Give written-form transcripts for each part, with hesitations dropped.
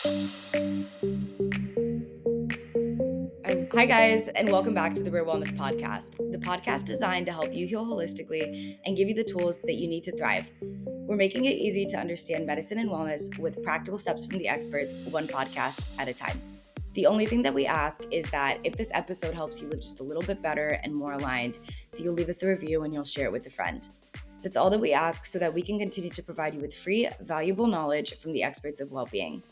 Hi, guys, and welcome back to the Real Wellness Podcast, the podcast designed to help you heal holistically and give you the tools that you need to thrive. We're making it easy to understand medicine and wellness with practical steps from the experts, one podcast at a time. The only thing that we ask is that if this episode helps you live just a little bit better and more aligned, that you'll leave us a review and you'll share it with a friend. That's all that we ask so that we can continue to provide you with free, valuable knowledge from the experts of well-being.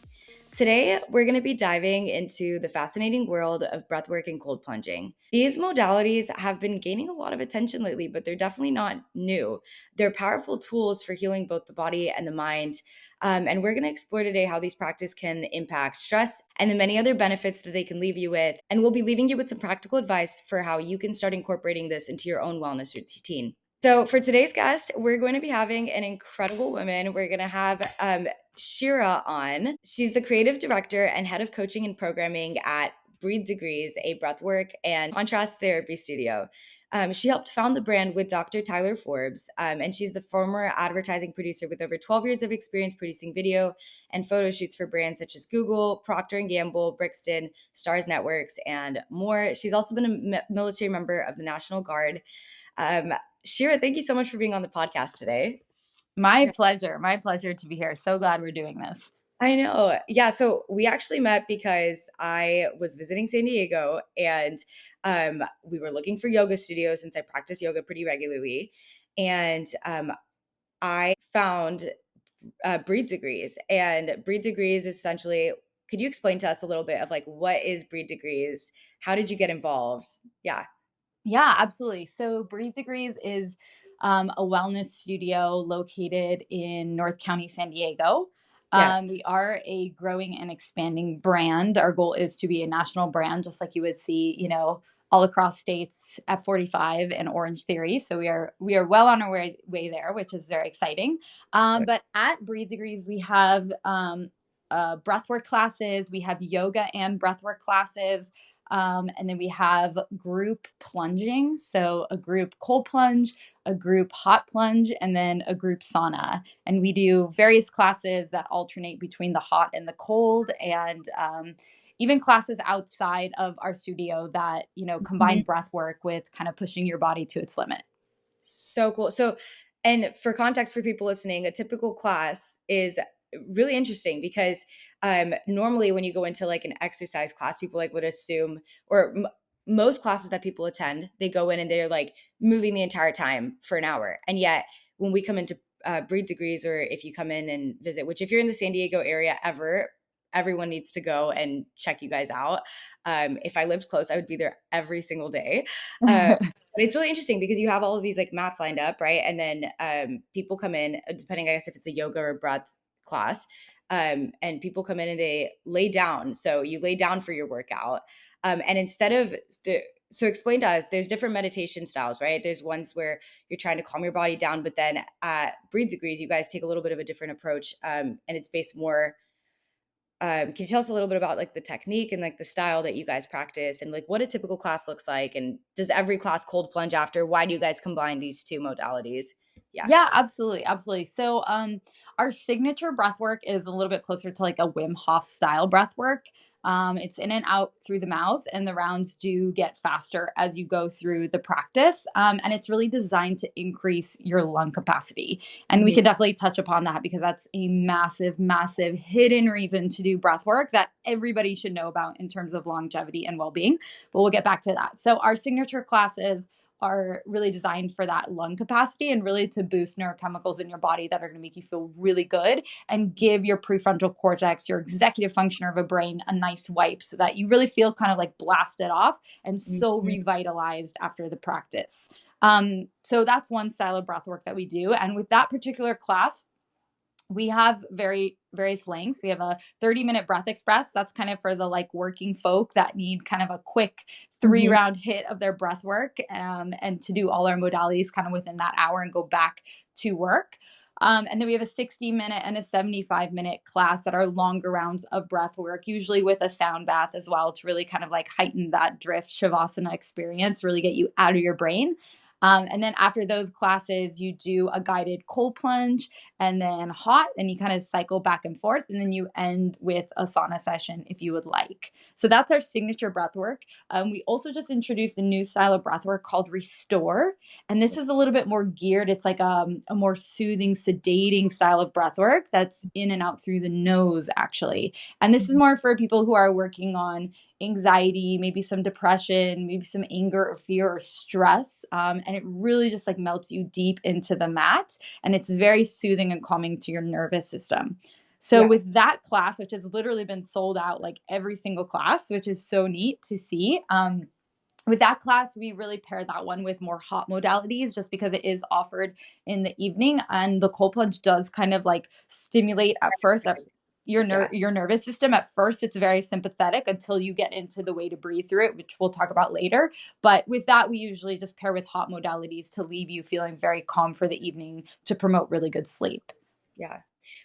Today, we're going to be diving into the fascinating world of breathwork and cold plunging. These modalities have been gaining a lot of attention lately, but they're definitely not new. They're powerful tools for healing both the body and the mind. And we're going to explore today how these practices can impact stress and the many other benefits that they can leave you with. And we'll be leaving you with some practical advice for how you can start incorporating this into your own wellness routine. So for today's guest, we're going to be having an incredible woman. We're going to have Shira on. She's the creative director and head of coaching and programming at Breathe Degrees, a breathwork and contrast therapy studio. She helped found the brand with Dr. Tyler Forbes, and she's the former advertising producer with over 12 years of experience producing video and photo shoots for brands such as Google, Procter & Gamble, Brixton, Stars Networks, and more. She's also been a military member of the National Guard. Shira, thank you so much for being on the podcast today. My pleasure. My pleasure to be here. So glad we're doing this. I know. Yeah. So we actually met because I was visiting San Diego and we were looking for yoga studios since I practice yoga pretty regularly. And I found Breed Degrees. And Breed Degrees is essentially, could you explain to us a little bit of like, what is Breed Degrees? How did you get involved? Yeah. Yeah, absolutely. So Breathe Degrees is a wellness studio located in North County, San Diego. Yes. We are a growing and expanding brand. Our goal is to be a national brand, just like you would see, all across states, F45 and Orange Theory. So we are well on our way there, which is very exciting. But at Breathe Degrees, we have breathwork classes, we have yoga and breathwork classes. And then we have group plunging. So a group cold plunge, a group hot plunge, and then a group sauna. And we do various classes that alternate between the hot and the cold, and even classes outside of our studio that, combine breath work with kind of pushing your body to its limit. So cool. So, and for context for people listening, a typical class is really interesting because normally when you go into like an exercise class, people like would assume, or most classes that people attend, they go in and they're like moving the entire time for an hour. And yet when we come into Breed Degrees, or if you come in and visit, which if you're in the San Diego area ever, everyone needs to go and check you guys out. If I lived close, I would be there every single day. But it's really interesting because you have all of these like mats lined up, right? And then people come in, depending, I guess, if it's a yoga or breath class, and people come in and they lay down. So you lay down for your workout. And instead of so explain to us, there's different meditation styles, right? There's ones where you're trying to calm your body down, but then at Breathe Degrees, you guys take a little bit of a different approach, and it's based more. Can you tell us a little bit about like the technique and like the style that you guys practice and like what a typical class looks like? And does every class cold plunge after? Why do you guys combine these two modalities? Yeah. Yeah, absolutely, absolutely. So, our signature breath work is a little bit closer to like a Wim Hof style breath work. It's in and out through the mouth, and the rounds do get faster as you go through the practice. And it's really designed to increase your lung capacity. And we can definitely touch upon that because that's a massive, massive hidden reason to do breath work that everybody should know about in terms of longevity and well being. But we'll get back to that. So, our signature classes are really designed for that lung capacity and really to boost neurochemicals in your body that are going to make you feel really good and give your prefrontal cortex, your executive function of a brain, a nice wipe so that you really feel kind of like blasted off and so revitalized after the practice. So that's one style of breath work that we do. And with that particular class, we have various lengths. We have a 30-minute breath express. That's kind of for the like working folk that need kind of a quick 3-round hit of their breath work, and to do all our modalities kind of within that hour and go back to work. And then we have a 60-minute and a 75-minute class that are longer rounds of breath work, usually with a sound bath as well to really kind of like heighten that drift shavasana experience, really get you out of your brain. And then after those classes, you do a guided cold plunge and then hot, and you kind of cycle back and forth. And then you end with a sauna session if you would like. So that's our signature breath work. We also just introduced a new style of breath work called Restore. And this is a little bit more geared. It's like a more soothing, sedating style of breath work that's in and out through the nose, actually. And this is more for people who are working on anxiety, maybe some depression, maybe some anger or fear or stress. And it really just like melts you deep into the mat. And it's very soothing and calming to your nervous system. So, Yeah. with that class, which has literally been sold out like every single class, which is so neat to see. With that class, we really pair that one with more hot modalities just because it is offered in the evening. And the cold plunge does kind of like stimulate at first Yeah. your nervous system. At first, it's very sympathetic until you get into the way to breathe through it, which we'll talk about later. But with that, we usually just pair with hot modalities to leave you feeling very calm for the evening to promote really good sleep. Yeah.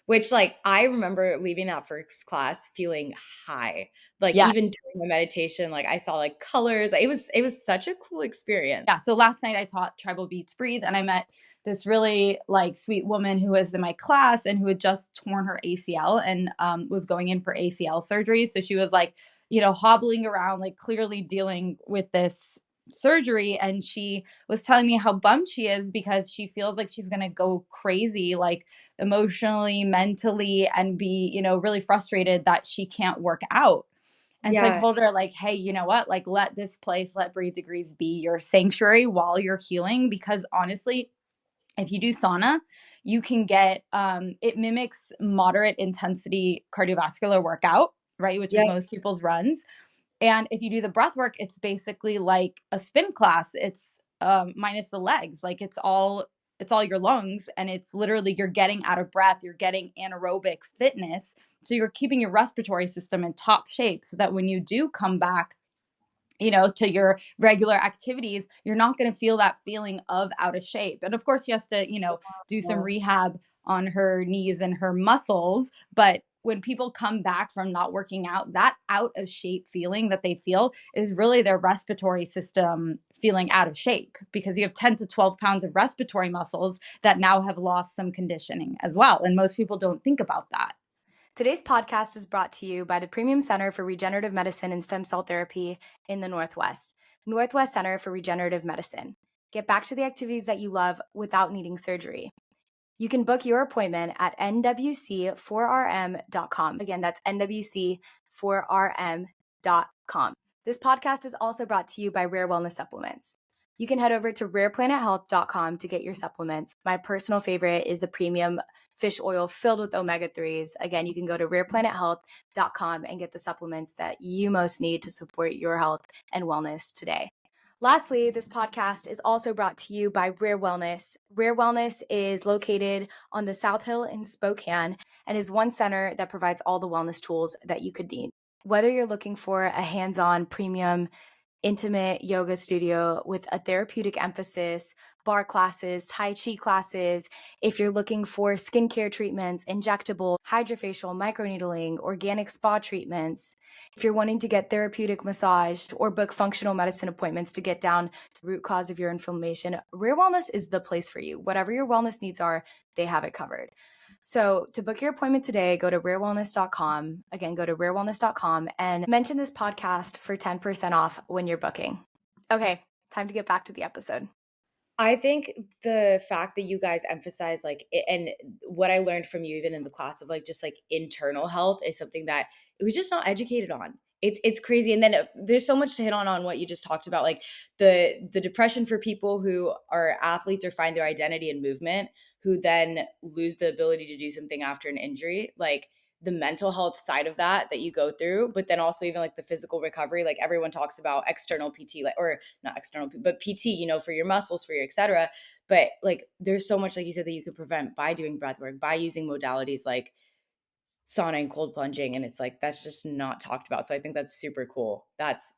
Which, like, I remember leaving that first class feeling high. Like, Yeah. even during the meditation, like, I saw, like, colors. It was such a cool experience. Yeah, so last night I taught Tribal Beats Breathe, and I met this really like sweet woman who was in my class and who had just torn her ACL and was going in for ACL surgery. So she was like, hobbling around, like clearly dealing with this surgery. And she was telling me how bummed she is because she feels like she's going to go crazy, like emotionally, mentally, and be, really frustrated that she can't work out. And so I Yeah. told her, like, hey, you know what? Like, let this place, let Breathe Degrees be your sanctuary while you're healing. Because honestly, if you do sauna, you can get it mimics moderate intensity cardiovascular workout, right? Which is Yeah. most people's runs. And if you do the breath work, it's basically like a spin class. It's minus the legs. Like it's all your lungs, and it's literally you're getting out of breath, you're getting anaerobic fitness. So you're keeping your respiratory system in top shape so that when you do come back, to your regular activities, you're not going to feel that feeling of out of shape. And of course, she has to, do some Wow. rehab on her knees and her muscles. But when people come back from not working out, that out of shape feeling that they feel is really their respiratory system feeling out of shape because you have 10 to 12 pounds of respiratory muscles that now have lost some conditioning as well. And most people don't think about that. Today's podcast is brought to you by the Premium Center for Regenerative Medicine and Stem Cell Therapy in the Northwest, Northwest Center for Regenerative Medicine. Get back to the activities that you love without needing surgery. You can book your appointment at nwc4rm.com. Again, that's nwc4rm.com. This podcast is also brought to you by Rare Wellness Supplements. You can head over to rareplanthealth.com to get your supplements. My personal favorite is the premium fish oil filled with omega-3s. Again, you can go to rareplanthealth.com and get the supplements that you most need to support your health and wellness today. Lastly, this podcast is also brought to you by Rare Wellness. Rare Wellness is located on the South Hill in Spokane and is one center that provides all the wellness tools that you could need. Whether you're looking for a hands-on premium intimate yoga studio with a therapeutic emphasis, bar classes, Tai Chi classes, if you're looking for skincare treatments, injectable, hydrofacial, microneedling, organic spa treatments, if you're wanting to get therapeutic massage or book functional medicine appointments to get down to the root cause of your inflammation, Rare Wellness is the place for you. Whatever your wellness needs are, they have it covered. So to book your appointment today, go to rarewellness.com. Again, go to rarewellness.com and mention this podcast for 10% off when you're booking. Okay, time to get back to the episode. I think the fact that you guys emphasize and what I learned from you even in the class of just internal health is something that we're just not educated on. It's crazy. And then there's so much to hit on what you just talked about, like the depression for people who are athletes or find their identity in movement, who then lose the ability to do something after an injury, like the mental health side of that you go through, but then also even the physical recovery. Like everyone talks about external PT, or not external, but PT, for your muscles, for your et cetera. But there's so much, like you said, that you can prevent by doing breath work, by using modalities like sauna and cold plunging. And it's that's just not talked about. So I think that's super cool. That's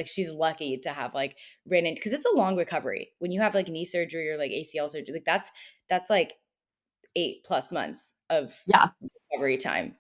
she's lucky to have ran into, because it's a long recovery when you have knee surgery or ACL surgery. That's 8+ months of Yeah. recovery time.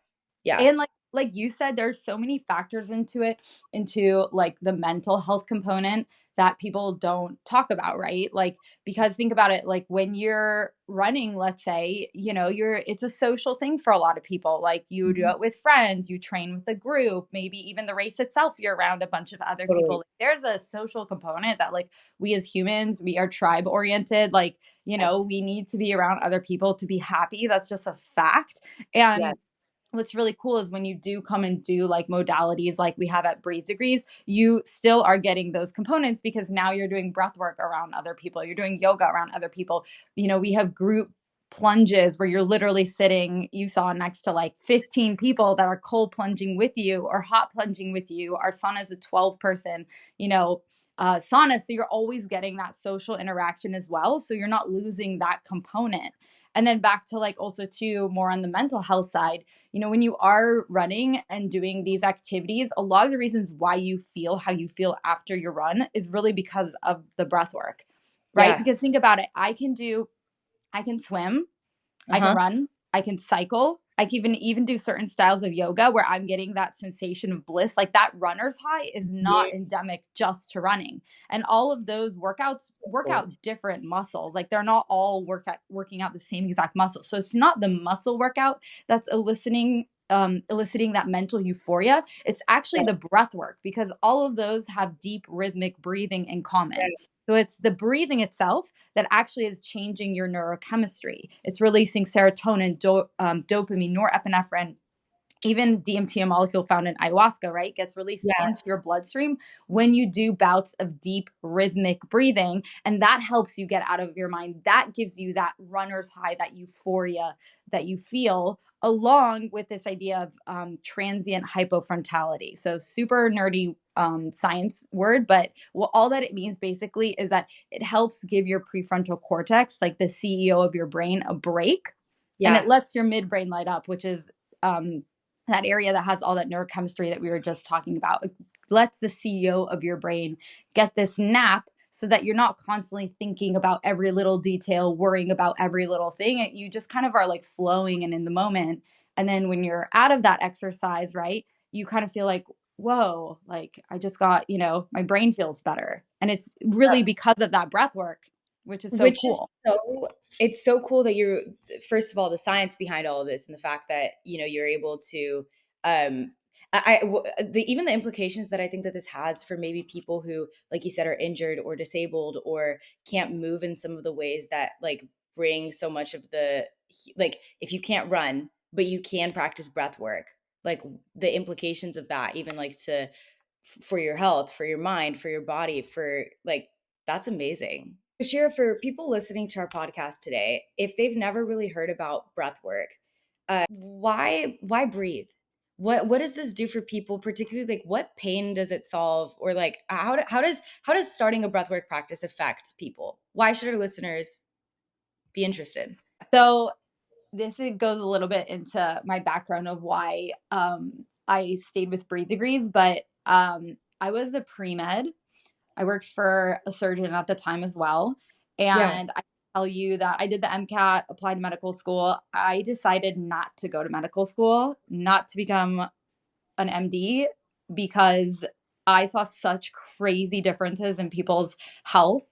Yeah. And like you said, there's so many factors into it, into like the mental health component that people don't talk about, right? Like, because think about it, like when you're running, let's say, it's a social thing for a lot of people. Like you do Mhm. it with friends, you train with a group, maybe even the race itself, you're around a bunch of other people. Totally. Like, there's a social component that, like, we as humans, we are tribe oriented. Like, Yes. we need to be around other people to be happy. That's just a fact. And Yes. what's really cool is when you do come and do like modalities like we have at Breathe Degrees, you still are getting those components because now you're doing breath work around other people, you're doing yoga around other people. We have group plunges where you're literally sitting, you saw, next to like 15 people that are cold plunging with you or hot plunging with you. Our sauna is a 12-person, sauna. So you're always getting that social interaction as well. So you're not losing that component. And then back to like also too, more on the mental health side, when you are running and doing these activities, a lot of the reasons why you feel how you feel after your run is really because of the breath work, right? Yeah. Because think about it. I can swim, I can Uh-huh. run, I can cycle. I can even do certain styles of yoga where I'm getting that sensation of bliss. Like that runner's high is not Mhm. endemic just to running. And all of those workouts work out different muscles. Like they're not all working out the same exact muscle. So it's not the muscle workout that's eliciting that mental euphoria. It's actually Yeah. the breath work because all of those have deep rhythmic breathing in common. Yeah. So it's the breathing itself that actually is changing your neurochemistry. It's releasing serotonin, dopamine, norepinephrine, even DMT, a molecule found in ayahuasca, right, gets released Yeah. into your bloodstream when you do bouts of deep rhythmic breathing. And that helps you get out of your mind. That gives you that runner's high, that euphoria that you feel, along with this idea of transient hypofrontality. So, super nerdy science word, but all that it means basically is that it helps give your prefrontal cortex, like the CEO of your brain, a break. And it Yeah. lets your midbrain light up, which is that area that has all that neurochemistry that we were just talking about. It lets the CEO of your brain get this nap so that you're not constantly thinking about every little detail, worrying about every little thing. You just kind of are like flowing and in the moment. And then when you're out of that exercise, right, you kind of feel like, whoa, like I just got, my brain feels better. And it's really because of that breath work, which is so Which is cool. it's so cool that you're, first of all, the science behind all of this and the fact that, you're able to, um, even the implications that I think that this has for maybe people who, like you said, are injured or disabled or can't move in some of the ways that like bring so much of like if you can't run, but you can practice breath work, like the implications of that, even like for your health, for your mind, for your body, for like, that's amazing. Shira, for people listening to our podcast today, if they've never really heard about breath work, why breathe? What does this do for people, particularly like what pain does it solve, or like how does starting a breathwork practice affect people? Why should our listeners be interested? So it goes a little bit into my background of why I stayed with Breathe Degrees, but I was a pre-med. I worked for a surgeon at the time as well. Yeah. And I tell you that I did the MCAT, applied to medical school. I decided not to go to medical school, not to become an MD, because I saw such crazy differences in people's health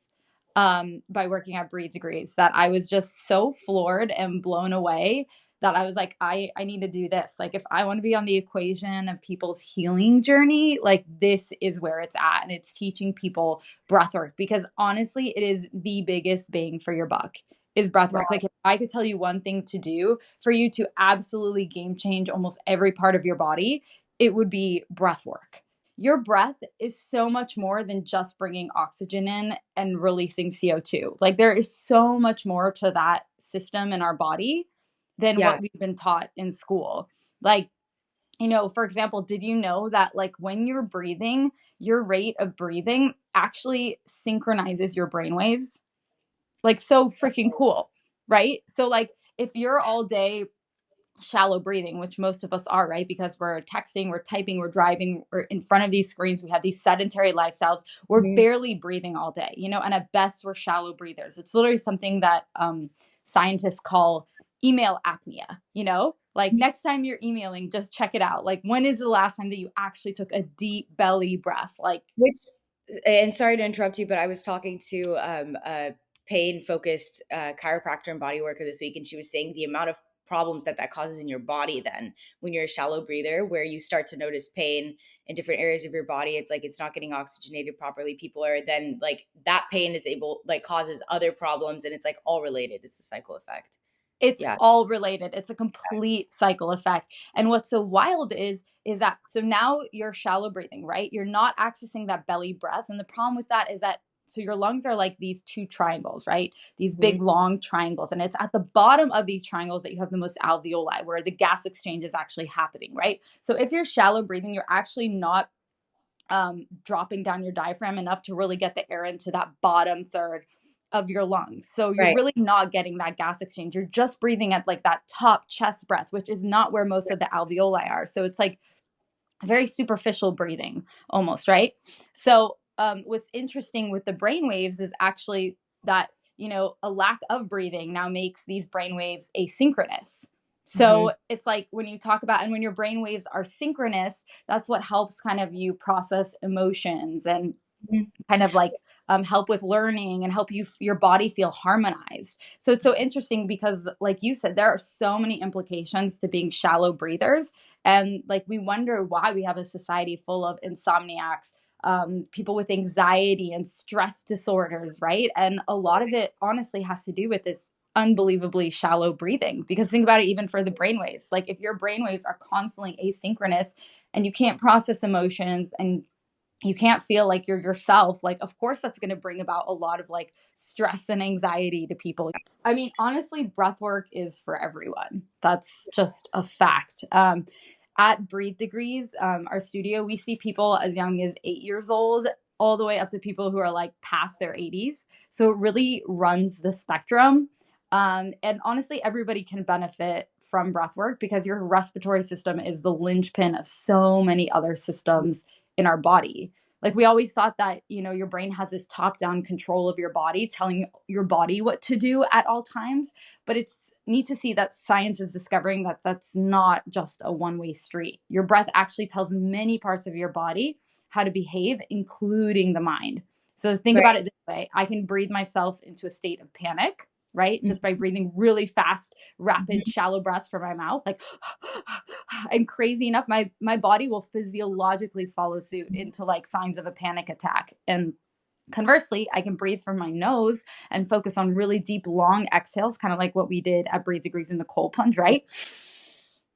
by working at Breathe Degrees that I was just so floored and blown away that I was like, I need to do this. Like, if I want to be on the equation of people's healing journey, like this is where it's at. And it's teaching people breath work because honestly, it is the biggest bang for your buck is breath work. Wow. Like, if I could tell you one thing to do for you to absolutely game change almost every part of your body, it would be breath work. Your breath is so much more than just bringing oxygen in and releasing CO2. Like, there is so much more to that system in our body than Yeah. what we've been taught in school. Like, for example, did you know that like when you're breathing, your rate of breathing actually synchronizes your brain waves? Like, so freaking cool, right? So like if you're all day shallow breathing, which most of us are, right? Because we're texting, we're typing, we're driving, we're in front of these screens, we have these sedentary lifestyles, we're Mhm. barely breathing all day, and at best, we're shallow breathers. It's literally something that scientists call email apnea, Like next time you're emailing, just check it out. Like when is the last time that you actually took a deep belly breath? Like Which, and sorry to interrupt you, but I was talking to a pain focused chiropractor and body worker this week, and she was saying the amount of problems that that causes in your body then when you're a shallow breather, where you start to notice pain in different areas of your body. It's like it's not getting oxygenated properly. People are then like that pain is able, like, causes other problems, and it's like all related. It's a cycle effect. it's Yeah. all related. It's a complete cycle effect. And what's so wild is that so now you're shallow breathing, right? You're not accessing that belly breath. And the problem with that is that so your lungs are like these two triangles, right? These Mhm. big long triangles. And it's at the bottom of these triangles that you have the most alveoli where the gas exchange is actually happening, right? So if you're shallow breathing, you're actually not dropping down your diaphragm enough to really get the air into that bottom third of your lungs. So you're Right. really not getting that gas exchange. You're just breathing at like that top chest breath, which is not where most of the alveoli are. So it's like very superficial breathing almost, right? So what's interesting with the brain waves is actually that, a lack of breathing now makes these brain waves asynchronous. Mhm. So it's like when you talk about, and when your brain waves are synchronous, that's what helps kind of you process emotions and Mhm. kind of like help with learning and help your body feel harmonized. So it's so interesting because, like you said, there are so many implications to being shallow breathers, and like we wonder why we have a society full of insomniacs, people with anxiety and stress disorders, right? And a lot of it honestly has to do with this unbelievably shallow breathing, because think about it, even for the brainwaves, like if your brainwaves are constantly asynchronous and you can't process emotions and you can't feel like you're yourself, like of course that's going to bring about a lot of like stress and anxiety to people. I mean, honestly, breath work is for everyone. That's just a fact. At Breathe Degrees, our studio, we see people as young as 8 years old all the way up to people who are like past their 80s. So it really runs the spectrum. And honestly, everybody can benefit from breath work because your respiratory system is the linchpin of so many other systems in our body. Like we always thought that, your brain has this top down control of your body, telling your body what to do at all times. But it's neat to see that science is discovering that that's not just a one-way street. Your breath actually tells many parts of your body how to behave, including the mind. So think about Right. it this way: I can breathe myself into a state of panic, right? Mhm. Just by breathing really fast, rapid, Mhm. shallow breaths from my mouth, like, and crazy enough, my body will physiologically follow suit into like signs of a panic attack. And conversely, I can breathe from my nose and focus on really deep, long exhales, kind of like what we did at Breathe Degrees in the cold plunge, right?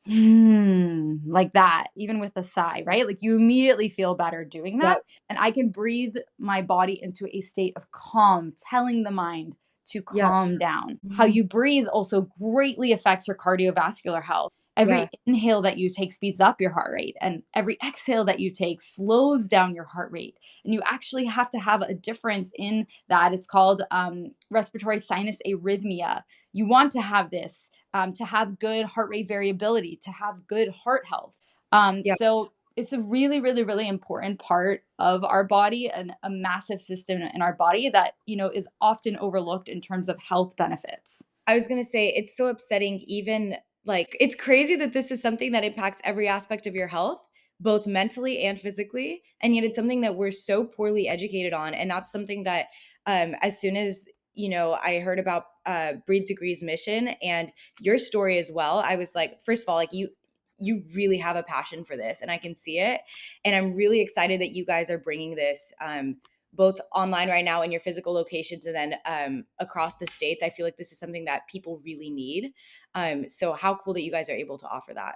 Like that, even with a sigh, right? Like you immediately feel better doing that. Yep. And I can breathe my body into a state of calm, telling the mind to Yep. calm down. How Mhm. you breathe also greatly affects your cardiovascular health. Yeah. Every inhale that you take speeds up your heart rate, and every exhale that you take slows down your heart rate. And you actually have to have a difference in that. It's called respiratory sinus arrhythmia. You want to have this to have good heart rate variability, to have good heart health. Yeah. So it's a really, really, really important part of our body and a massive system in our body that, is often overlooked in terms of health benefits. I was gonna say it's so upsetting, even like it's crazy that this is something that impacts every aspect of your health, both mentally and physically. And yet it's something that we're so poorly educated on. And that's something that as soon as I heard about Breed Degrees mission and your story as well, I was like, first of all, like you really have a passion for this and I can see it. And I'm really excited that you guys are bringing this both online right now in your physical locations and then across the states. I feel like this is something that people really need. So how cool that you guys are able to offer that.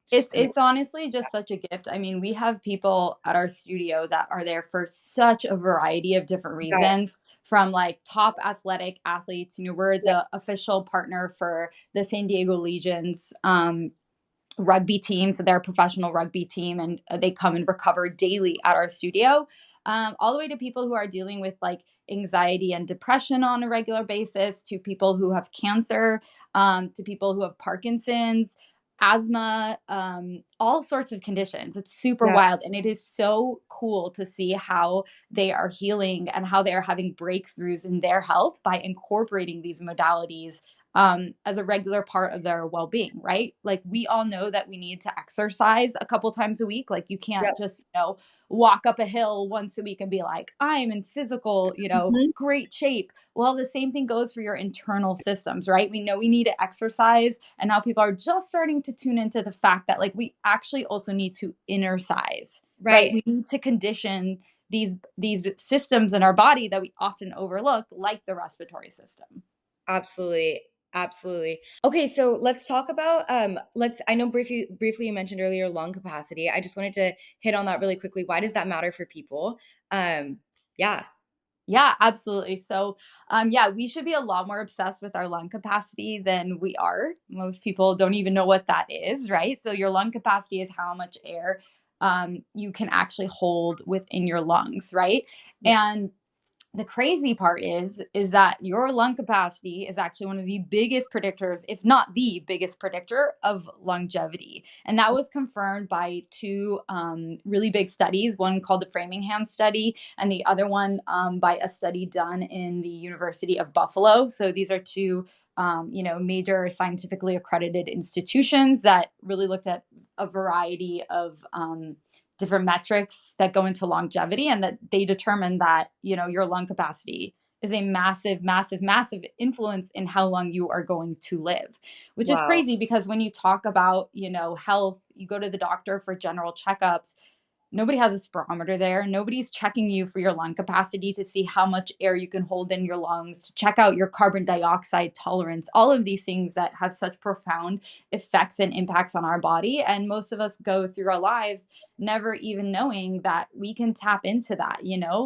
It's It's just amazing. it's honestly just such a gift. I mean, we have people at our studio that are there for such a variety of different Got it. reasons, from like top athletic athletes. We're Yeah. the official partner for the San Diego Legions rugby team. So they're a professional rugby team, and they come and recover daily at our studio. All the way to people who are dealing with like anxiety and depression on a regular basis, to people who have cancer, to people who have Parkinson's, asthma, all sorts of conditions. It's super Yeah. wild. And it is so cool to see how they are healing and how they are having breakthroughs in their health by incorporating these modalities as a regular part of their well-being, right? Like we all know that we need to exercise a couple times a week. Like you can't Yep. just, walk up a hill once a week and be like, I'm in physical, Mhm. great shape. Well, the same thing goes for your internal systems, right? We know we need to exercise, and now people are just starting to tune into the fact that like we actually also need to inner size, right? Right. We need to condition these systems in our body that we often overlook, like the respiratory system. Absolutely. Absolutely. Okay, so let's talk about let's I know briefly you mentioned earlier lung capacity. I just wanted to hit on that really quickly. Why does that matter for people? Yeah. Yeah, absolutely. So, yeah, we should be a lot more obsessed with our lung capacity than we are. Most people don't even know what that is, right? So, your lung capacity is how much air you can actually hold within your lungs, right? Yeah. And the crazy part is that your lung capacity is actually one of the biggest predictors, if not the biggest predictor of longevity. And that was confirmed by two really big studies, one called the Framingham study and the other one by a study done in the University of Buffalo. So these are two major scientifically accredited institutions that really looked at a variety of different metrics that go into longevity, and that they determine that your lung capacity is a massive massive massive influence in how long you are going to live, which is Wow. crazy because when you talk about health, you go to the doctor for general checkups. Nobody has a spirometer there. Nobody's checking you for your lung capacity to see how much air you can hold in your lungs, to check out your carbon dioxide tolerance, all of these things that have such profound effects and impacts on our body. And most of us go through our lives never even knowing that we can tap into that,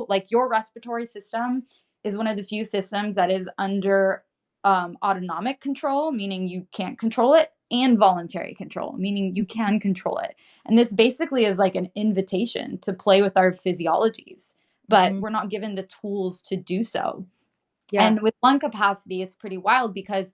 like your respiratory system is one of the few systems that is under autonomic control, meaning you can't control it, and voluntary control, meaning you can control it. And this basically is like an invitation to play with our physiologies, but Mhm. we're not given the tools to do so. Yeah. And with lung capacity, it's pretty wild because,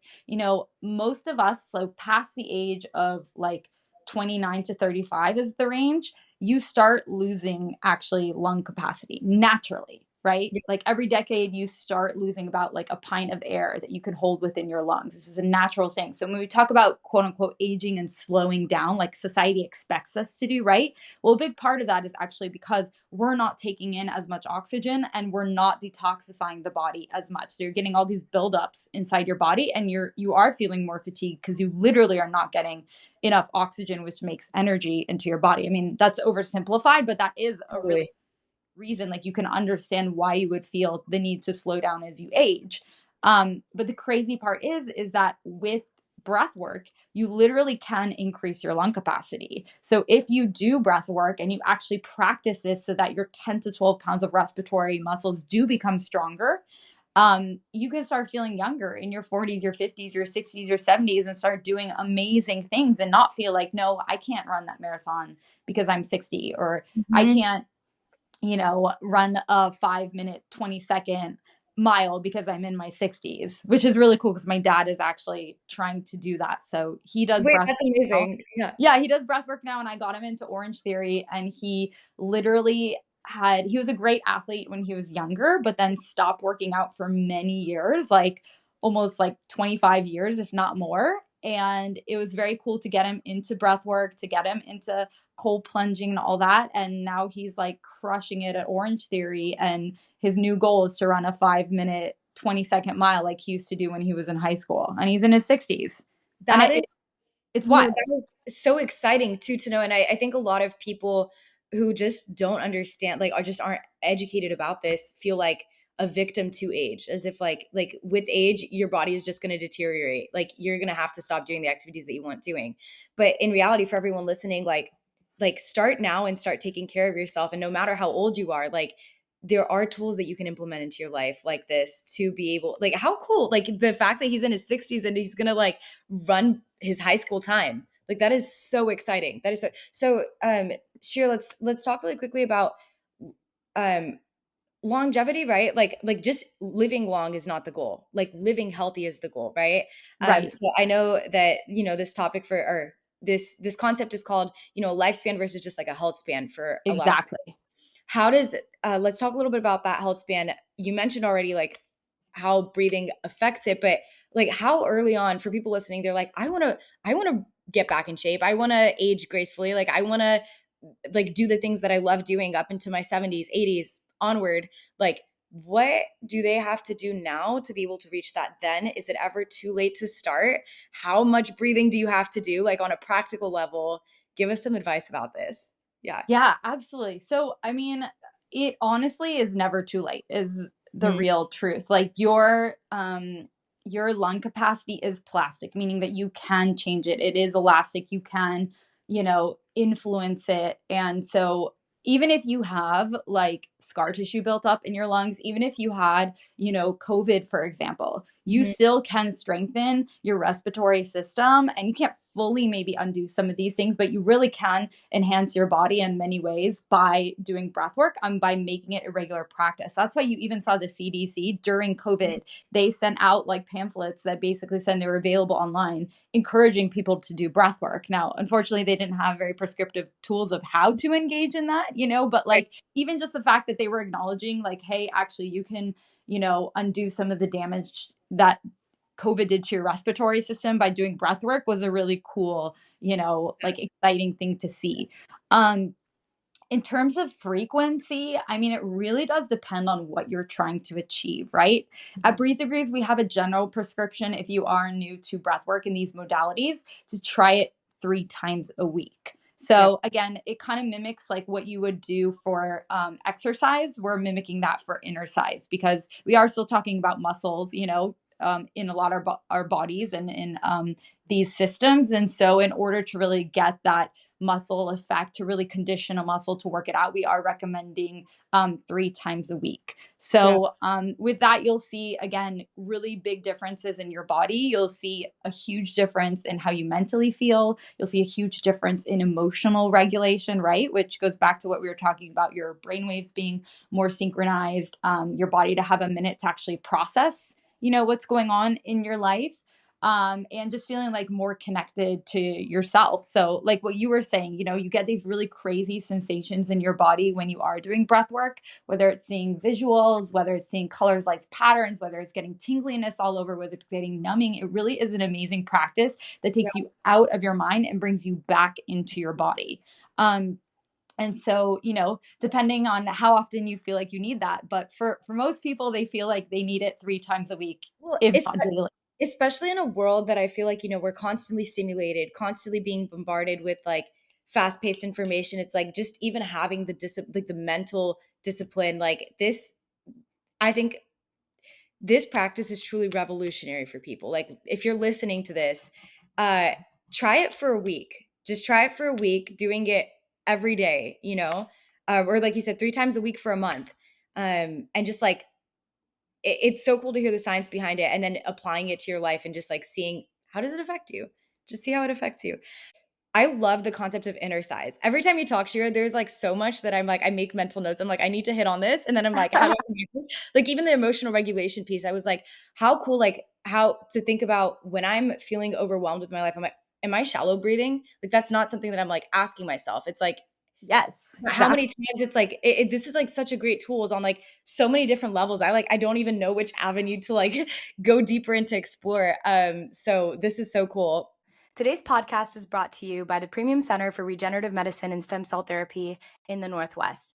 most of us, so past the age of like 29 to 35 is the range, you start losing actually lung capacity naturally, right? Yeah. Like every decade, you start losing about like a pint of air that you can hold within your lungs. This is a natural thing. So when we talk about quote unquote aging and slowing down, like society expects us to do, right? Well, a big part of that is actually because we're not taking in as much oxygen and we're not detoxifying the body as much. So you're getting all these buildups inside your body, and you are feeling more fatigued because you literally are not getting enough oxygen, which makes energy into your body. I mean, that's oversimplified, but that is a really Totally. reason. Like you can understand why you would feel the need to slow down as you age. But the crazy part is that with breath work, you literally can increase your lung capacity. So if you do breath work and you actually practice this so that your 10 to 12 pounds of respiratory muscles do become stronger, you can start feeling younger in your 40s, your 50s, your 60s, your 70s, and start doing amazing things and not feel like, no, I can't run that marathon because I'm 60, or I Mhm. can't run a 5 minute, 20-second mile because I'm in my 60s, which is really cool because my dad is actually trying to do that. So he does Wait, breath that's now. amazing. Yeah. Yeah, he does breath work now, and I got him into Orange Theory, and he literally he was a great athlete when he was younger, but then stopped working out for many years, like almost like 25 years, if not more. And it was very cool to get him into breath work, to get him into cold plunging and all that. And now he's like crushing it at Orange Theory. And his new goal is to run a 5 minute, 20-second mile like he used to do when he was in high school. And he's in his 60s. And That is it's No, wild. that is so exciting too to know, and I think a lot of people who just don't understand, like, or just aren't educated about this feel like a victim to age, as if like with age, your body is just gonna deteriorate. Like, you're gonna have to stop doing the activities that you want doing. But in reality, for everyone listening, like start now and start taking care of yourself, and no matter how old you are, like there are tools that you can implement into your life like this to be able, like, how cool, like the fact that he's in his 60s and he's gonna like run his high school time, like that is so exciting. That is so Shira, let's talk really quickly about um longevity, right? Like just living long is not the goal, like living healthy is the goal, right? Right. So I know that this topic for, or this concept is called, lifespan versus just like a health span for a lot of people. Exactly. How does let's talk a little bit about that health span. You mentioned already like how breathing affects it, but like how early on, for people listening, they're like, I want to get back in shape. I want to age gracefully. Like I want to like do the things that I love doing up into my 70s, 80s onward. Like what do they have to do now to be able to reach that then? Is it ever too late to start? How much breathing do you have to do, like on a practical level? Give us some advice about this. Yeah. Yeah, absolutely. So, I mean, it honestly is never too late is the Mhm. real truth. Like your lung capacity is plastic, meaning that you can change it. It is elastic. You can, influence it. And so even if you have like scar tissue built up in your lungs, even if you had, COVID, for example, you Mhm. still can strengthen your respiratory system, and you can't fully maybe undo some of these things, but you really can enhance your body in many ways by doing breath work and by making it a regular practice. That's why you even saw the CDC during COVID. They sent out like pamphlets that basically said they were available online, encouraging people to do breath work. Now, unfortunately, they didn't have very prescriptive tools of how to engage in that, but Right. like even just the fact that they were acknowledging, like, hey, actually, you can, undo some of the damage that COVID did to your respiratory system by doing breath work was a really cool, like exciting thing to see. Um, in terms of frequency, I mean, it really does depend on what you're trying to achieve, right? At Mhm. Breathe Degrees, we have a general prescription if you are new to breathwork in these modalities to try it 3 times a week. Yep. So again, it kind of mimics like what you would do for exercise. We're mimicking that for exercise because we are still talking about muscles, in a lot of our bodies and in these systems. And so, in order to really get that muscle effect, to really condition a muscle to work it out, we are recommending 3 times a week. Yeah. So, with that, you'll see again really big differences in your body. You'll see a huge difference in how you mentally feel. You'll see a huge difference in emotional regulation, right? Which goes back to what we were talking about your brainwaves being more synchronized, your body to have a minute to actually process, what's going on in your life, and just feeling like more connected to yourself. So, like what you were saying, you get these really crazy sensations in your body when you are doing breath work, whether it's seeing visuals, whether it's seeing colors, lights, patterns, whether it's getting tingliness all over, whether it's getting numbing. It really is an amazing practice that Yeah. takes you out of your mind and brings you back into your body. And so, depending on how often you feel like you need that, but for most people, they feel like they need it 3 times a week, Well, if it's not daily. especially in a world that I feel like, we're constantly stimulated, constantly being bombarded with like fast-paced information. It's like just even having like the mental discipline, like this, I think this practice is truly revolutionary for people. Like if you're listening to this, uh try it for a week. Just try it for a week, doing it every day, or like you said, 3 times a week for a month. And just like it's so cool to hear the science behind it and then applying it to your life and just like seeing how does it affect you? Just see how it affects you. I love the concept of inner size. Every time you talk, Shira, there's like so much that I'm like, I make mental notes. I'm like, I need to hit on this. And then I'm like, how do I connect this? Like even the emotional regulation piece, I was like, how cool, like how to think about when I'm feeling overwhelmed with my life. I'm like, am I shallow breathing? Like that's not something that I'm like asking myself. It's like, Yes, how exactly. many times it's like this is like such a great tools on like so many different levels. I don't even know which avenue to like go deeper into explore. So this is so cool. Today's podcast is brought to you by the Premium Center for Regenerative Medicine and Stem Cell Therapy in the Northwest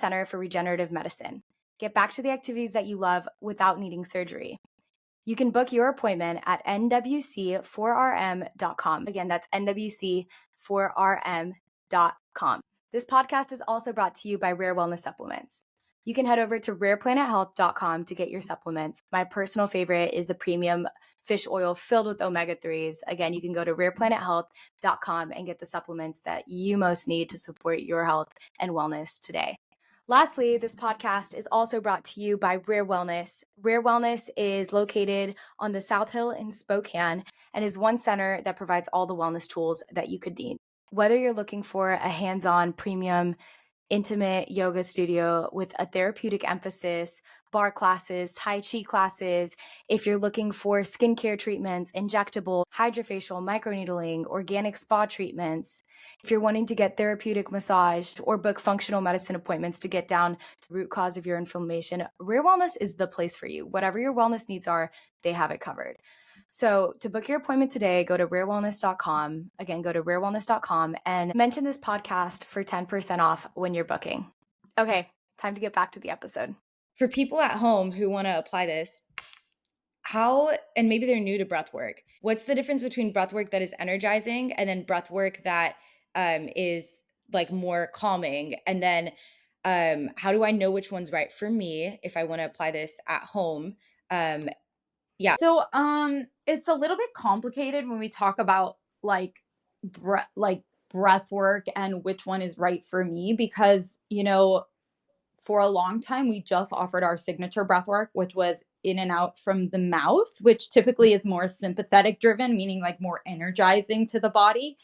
Center for Regenerative Medicine. Get back to the activities that you love without needing surgery. You can book your appointment at nwc4rm.com. Again, that's nwc4rm.com. This podcast is also brought to you by Rare Wellness Supplements. You can head over to rareplanethealth.com to get your supplements. My personal favorite is the premium fish oil filled with omega 3s. Again, you can go to rareplanethealth.com and get the supplements that you most need to support your health and wellness today. Lastly, this podcast is also brought to you by Rare Wellness. Rare Wellness is located on the South Hill in Spokane and is one center that provides all the wellness tools that you could need. Whether you're looking for a hands-on premium intimate yoga studio with a therapeutic emphasis, bar classes, Tai Chi classes. If you're looking for skincare treatments, injectable, hydrofacial, microneedling, organic spa treatments, if you're wanting to get therapeutic massage or book functional medicine appointments to get down to the root cause of your inflammation, Rare Wellness is the place for you. Whatever your wellness needs are, they have it covered. So to book your appointment today, go to rarewellness.com. Again, go to rarewellness.com and mention this podcast for 10% off when you're booking. Okay, time to get back to the episode. For people at home who want to apply this, how, and maybe they're new to breath work, what's the difference between breath work that is energizing and then breath work that is like more calming? And then how do I know which one's right for me if I want to apply this at home? Yeah. So, it's a little bit complicated when we talk about breath work and which one is right for me because, for a long time we just offered our signature breath work, which was in and out from the mouth, which typically is more sympathetic driven, meaning like more energizing to the body.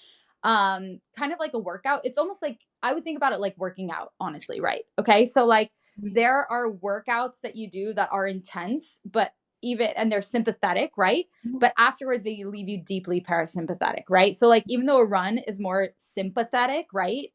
Kind of like a workout. It's almost like I would think about it like working out, honestly, right? Okay. So like there are workouts that you do that are intense, but and they're sympathetic, right? But afterwards they leave you deeply parasympathetic, right? So like even though a run is more sympathetic, right?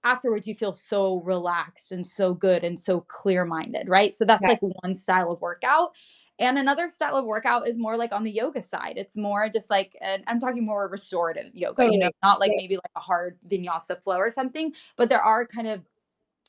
Afterwards you feel so relaxed and so good and so clear-minded, right? So that's Yeah, like one style of workout. And another style of workout is more like on the yoga side. It's more just like, and I'm talking more restorative yoga, totally. not like Yeah. maybe like a hard vinyasa flow or something, but there are kind of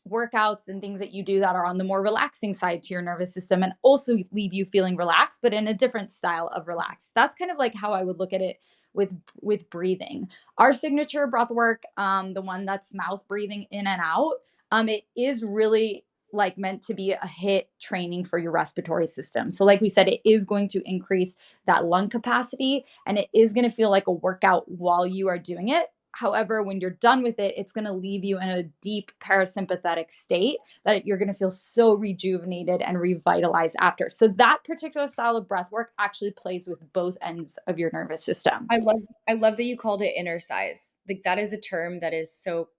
workouts and things that you do that are on the more relaxing side to your nervous system and also leave you feeling relaxed but in a different style of relaxed. That's kind of like how I would look at it with breathing. Our signature breath work, the one that's mouth breathing in and out, it is really like meant to be a hit training for your respiratory system. So like we said, it is going to increase that lung capacity and it is going to feel like a workout while you are doing it. However, when you're done with it, it's going to leave you in a deep parasympathetic state that you're going to feel so rejuvenated and revitalized after. So that particular style of breath work actually plays with both ends of your nervous system. I love that you called it inner size. Like that is a term that is so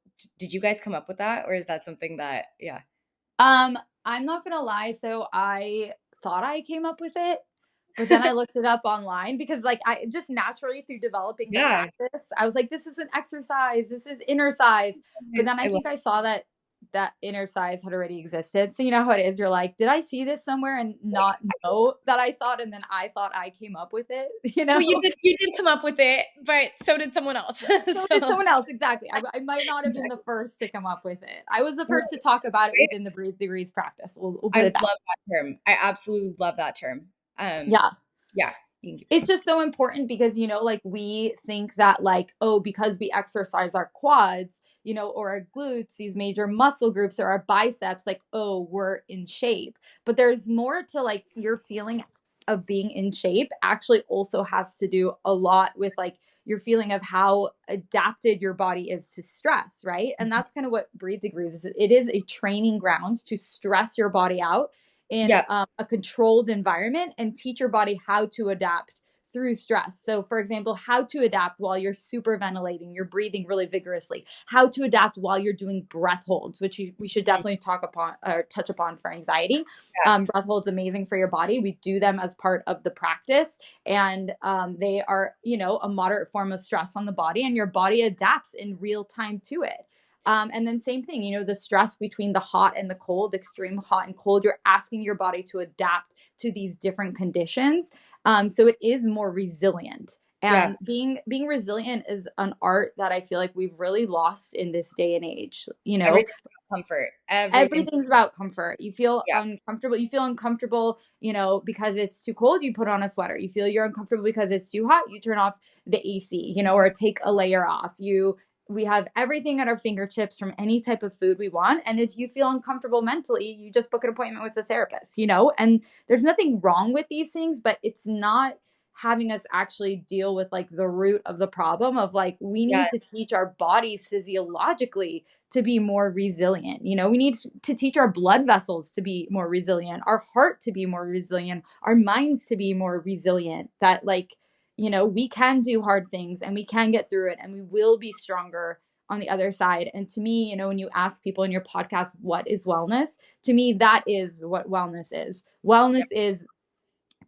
did you guys come up with that or is that something that yeah. I'm not going to lie. So I thought I came up with it, but then I looked it up online because like I just naturally through developing the Yeah. practice, I was like, this is an exercise, this is inner size. But Nice. then I I love think I saw that inner size had already existed. So you know how it is. You're like, did I see this somewhere and not know that I saw it? And then I thought I came up with it, well, you did come up with it, but so did someone else. So did So someone else. Exactly. I might not have been the first to come up with it. I was the first to right. talk about it within the Breathe Degrees practice. We'll I put it that. love that term. I absolutely love that term. Yeah. Yeah, you can keep It's going. just so important because like we think that like, oh, because we exercise our quads, or our glutes, these major muscle groups, or our biceps, like, oh, we're in shape. But there's more to like your feeling of being in shape actually also has to do a lot with like your feeling of how adapted your body is to stress, right? And that's kind of what Breathe Degrees is. It is a training grounds to stress your body out in Yeah. a controlled environment and teach your body how to adapt through stress. So, for example, how to adapt while you're super ventilating, you're breathing really vigorously, how to adapt while you're doing breath holds, which we should definitely talk upon or touch upon for anxiety. Yeah. Breath holds amazing for your body. We do them as part of the practice, and they are, a moderate form of stress on the body, and your body adapts in real time to it. And then same thing, the stress between the hot and the cold, extreme hot and cold, you're asking your body to adapt to these different conditions. So it is more resilient. Yeah. And being resilient is an art that I feel like we've really lost in this day and age. Everything's about comfort. Everything's Everything's about comfort. You feel yeah. uncomfortable. You feel uncomfortable, because it's too cold, you put on a sweater. You feel you're uncomfortable because it's too hot, you turn off the AC, or take a layer off. We have everything at our fingertips from any type of food we want. And if you feel uncomfortable mentally, you just book an appointment with a therapist. And there's nothing wrong with these things, but it's not having us actually deal with like the root of the problem of like we need to Yes. teach our bodies physiologically to be more resilient. We need to teach our blood vessels to be more resilient, our heart to be more resilient, our minds to be more resilient. That like, we can do hard things and we can get through it and we will be stronger on the other side. And to me, when you ask people in your podcast, what is wellness? To me, that is what wellness is. Yeah. Wellness is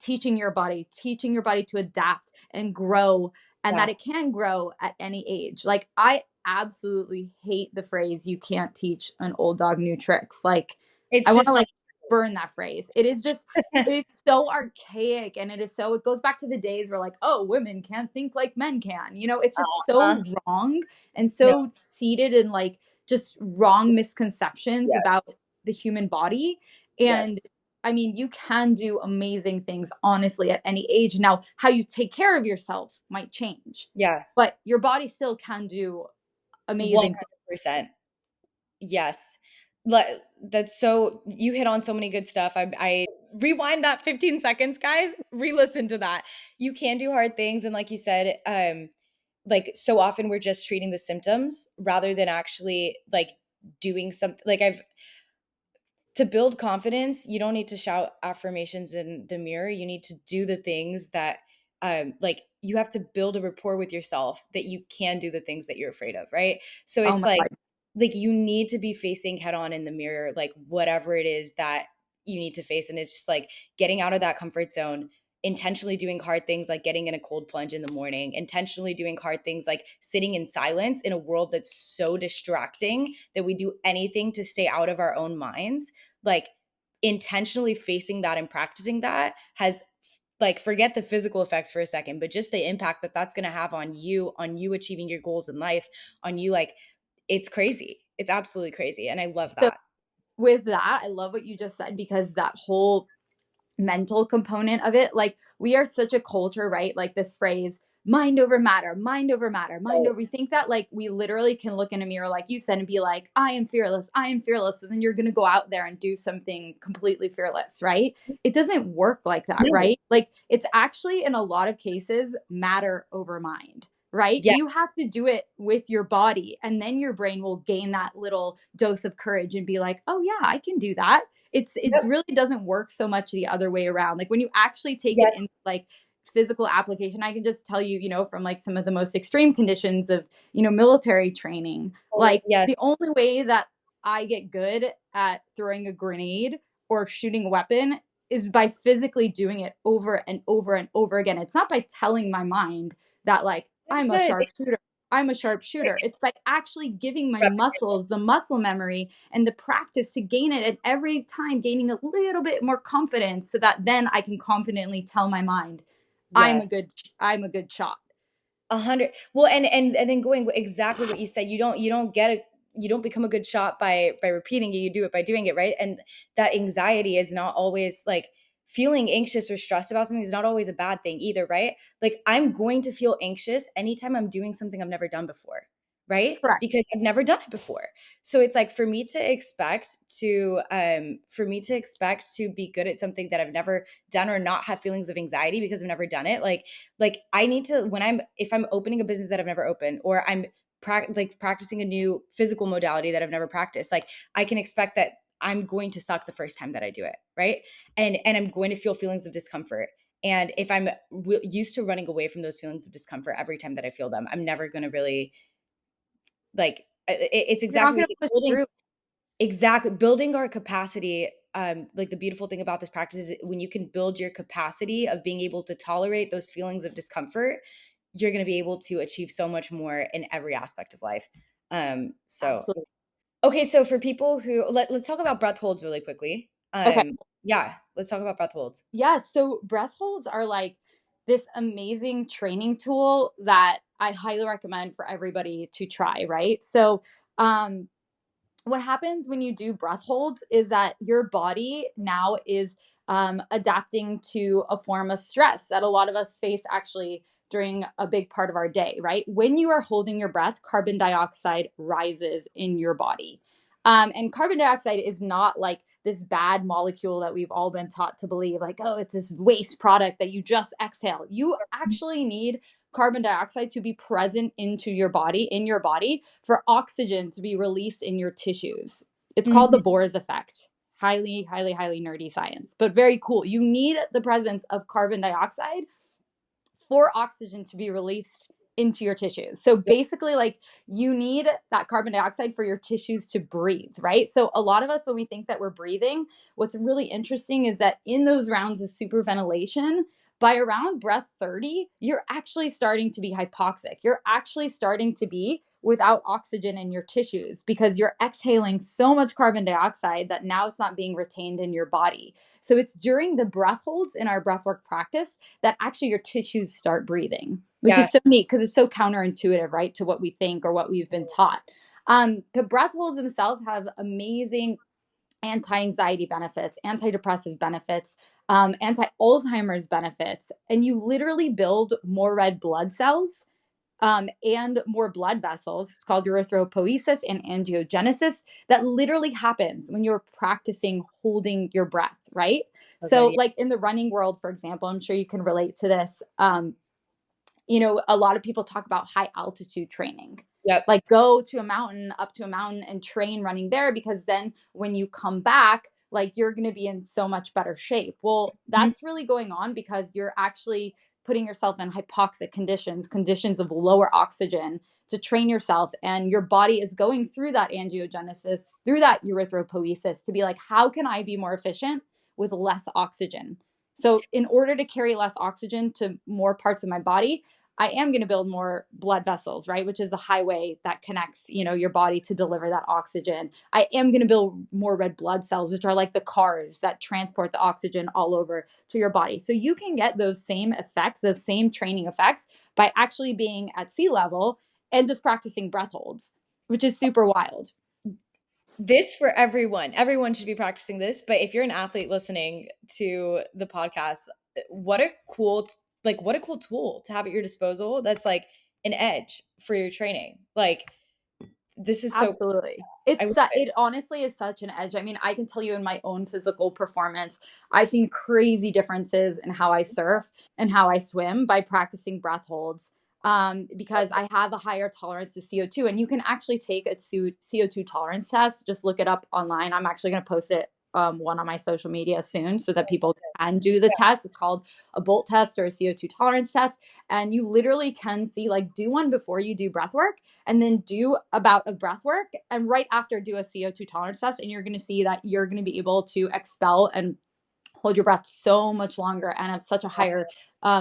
teaching your body to adapt and grow, and that Yeah. it can grow at any age. Like, I absolutely hate the phrase, you can't teach an old dog new tricks. Like, I It's want to just not. like burn that phrase. It's so archaic, and it goes back to the days where, like, oh, women can't think like men can. It's just Uh, so wrong and no. so seated in like just wrong misconceptions Yes. about the human body. And Yes. I mean, you can do amazing things, honestly, at any age. Now, how you take care of yourself might change, Yeah. but your body still can do amazing things. 100%. Yes. That's so, you hit on so many good stuff. I rewind that 15 seconds, guys. Re-listen to that. You can do hard things, and like you said, like so often we're just treating the symptoms rather than actually like doing something. Like I've to build confidence, you don't need to shout affirmations in the mirror. You need to do the things that like you have to build a rapport with yourself that you can do the things that you're afraid of, right? So Oh it's my God. like you need to be facing head on in the mirror like whatever it is that you need to face, and it's just like getting out of that comfort zone, intentionally doing hard things like getting in a cold plunge in the morning, intentionally doing hard things like sitting in silence in a world that's so distracting that we do anything to stay out of our own minds. Like intentionally facing that and practicing that has, like, forget the physical effects for a second, but just the impact that that's going to have on you achieving your goals in life, on you, like, it's crazy. It's absolutely crazy, and I love So, that. with that, I love what you just said, because that whole mental component of it, like, we are such a culture, right? Like, this phrase, mind over matter, mind over matter, mind Right. over. We think that, like, we literally can look in a mirror, like you said, and be like, I am fearless, I am fearless. So then you're going to go out there and do something completely fearless, right? It doesn't work like that, No. right? Like, it's actually, in a lot of cases, matter over mind. Right? Yes. You have to do it with your body, and then your brain will gain that little dose of courage and be like, oh, yeah, I can do that. It Yep. really doesn't work so much the other way around. Like, when you actually take it Yes. in like physical application, I can just tell you, from like some of the most extreme conditions of, military training, like, Yes. the only way that I get good at throwing a grenade or shooting a weapon is by physically doing it over and over and over again. It's not by telling my mind that, like, I'm a Good. sharpshooter. I'm a sharpshooter. It's by actually giving my Repetition. muscles the muscle memory and the practice to gain it, and every time gaining a little bit more confidence, so that then I can confidently tell my mind, I'm a Yes. good I'm a good shot. 100. Well, and then going exactly what you said, you don't get it. You don't become a good shot by repeating it. You do it by doing it, right? And that anxiety is not always like, feeling anxious or stressed about something is not always a bad thing either, right? Like I'm going to feel anxious anytime I'm doing something I've never done before, right? Correct. Because I've never done it before. So it's like for me to expect to be good at something that I've never done or not have feelings of anxiety because I've never done it. Like I need to, when if I'm opening a business that I've never opened, or I'm like practicing a new physical modality that I've never practiced, like I can expect that I'm going to suck the first time that I do it, right? And I'm going to feel feelings of discomfort. And if I'm used to running away from those feelings of discomfort every time that I feel them, I'm never going to really like it's You're not exactly what going you to said, push building. through. Exactly. Building our capacity. Like the beautiful thing about this practice is when you can build your capacity of being able to tolerate those feelings of discomfort, you're going to be able to achieve so much more in every aspect of life. So, Absolutely. okay. So for people who, let's talk about breath holds really quickly. Okay. Yeah, let's talk about breath holds. Yeah, so breath holds are like this amazing training tool that I highly recommend for everybody to try, right? So, um what happens when you do breath holds is that your body now is adapting to a form of stress that a lot of us face actually during a big part of our day, right? When you are holding your breath, carbon dioxide rises in your body. And carbon dioxide is not like this bad molecule that we've all been taught to believe, like, oh, it's this waste product that you just exhale. You actually need carbon dioxide to be present in your body, for oxygen to be released in your tissues. It's called the Mhm. Bohr's effect. Highly, highly, highly nerdy science, but very cool. You need the presence of carbon dioxide for oxygen to be released into your tissues. So basically, like, you need that carbon dioxide for your tissues to breathe, right? So a lot of us, when we think that we're breathing, what's really interesting is that in those rounds of superventilation, by around breath 30, you're actually starting to be hypoxic. You're actually starting to be without oxygen in your tissues because you're exhaling so much carbon dioxide that now it's not being retained in your body. So it's during the breath holds in our breathwork practice that actually your tissues start breathing, which Yeah. is so neat because it's so counterintuitive, right, to what we think or what we've been taught. The breath holds themselves have amazing anti-anxiety benefits, antidepressive benefits, anti-Alzheimer's benefits, and you literally build more red blood cells and more blood vessels. It's called erythropoiesis and angiogenesis. That literally happens when you're practicing holding your breath, right? Okay. So, Yeah. like in the running world, for example, I'm sure you can relate to this. A lot of people talk about high altitude training. Yep. Like go to a mountain, up to a mountain and train running there because then when you come back, like you're going to be in so much better shape. Well, Mhm. that's really going on because you're actually putting yourself in hypoxic conditions, conditions of lower oxygen to train yourself. And your body is going through that angiogenesis, through that erythropoiesis to be like, how can I be more efficient with less oxygen? So, in order to carry less oxygen to more parts of my body, I am going to build more blood vessels, right? Which is the highway that connects, your body to deliver that oxygen. I am going to build more red blood cells, which are like the cars that transport the oxygen all over to your body. So you can get those same effects, those same training effects by actually being at sea level and just practicing breath holds, which is super wild. This for everyone. Everyone should be practicing this. But if you're an athlete listening to the podcast, what a cool, what a cool tool to have at your disposal. That's like an edge for your training. Like this is so. Absolutely. I love it. It honestly is such an edge. I mean, I can tell you in my own physical performance, I've seen crazy differences in how I surf and how I swim by practicing breath holds. Because I have a higher tolerance to CO2, and you can actually take a CO2 tolerance test. Just look it up online. I'm actually going to post it one on my social media soon so that people can do the test. It's called a Bolt test or a CO2 tolerance test, and you literally can see, like, do one before you do breath work and then do about a breath work and right after do a CO2 tolerance test, and you're going to see that you're going to be able to expel and hold your breath so much longer and have such a higher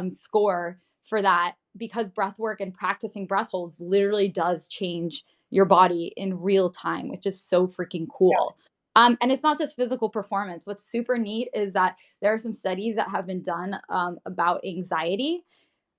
score for that because breath work and practicing breath holds literally does change your body in real time, which is so freaking cool. And it's not just physical performance. What's super neat is that there are some studies that have been done about anxiety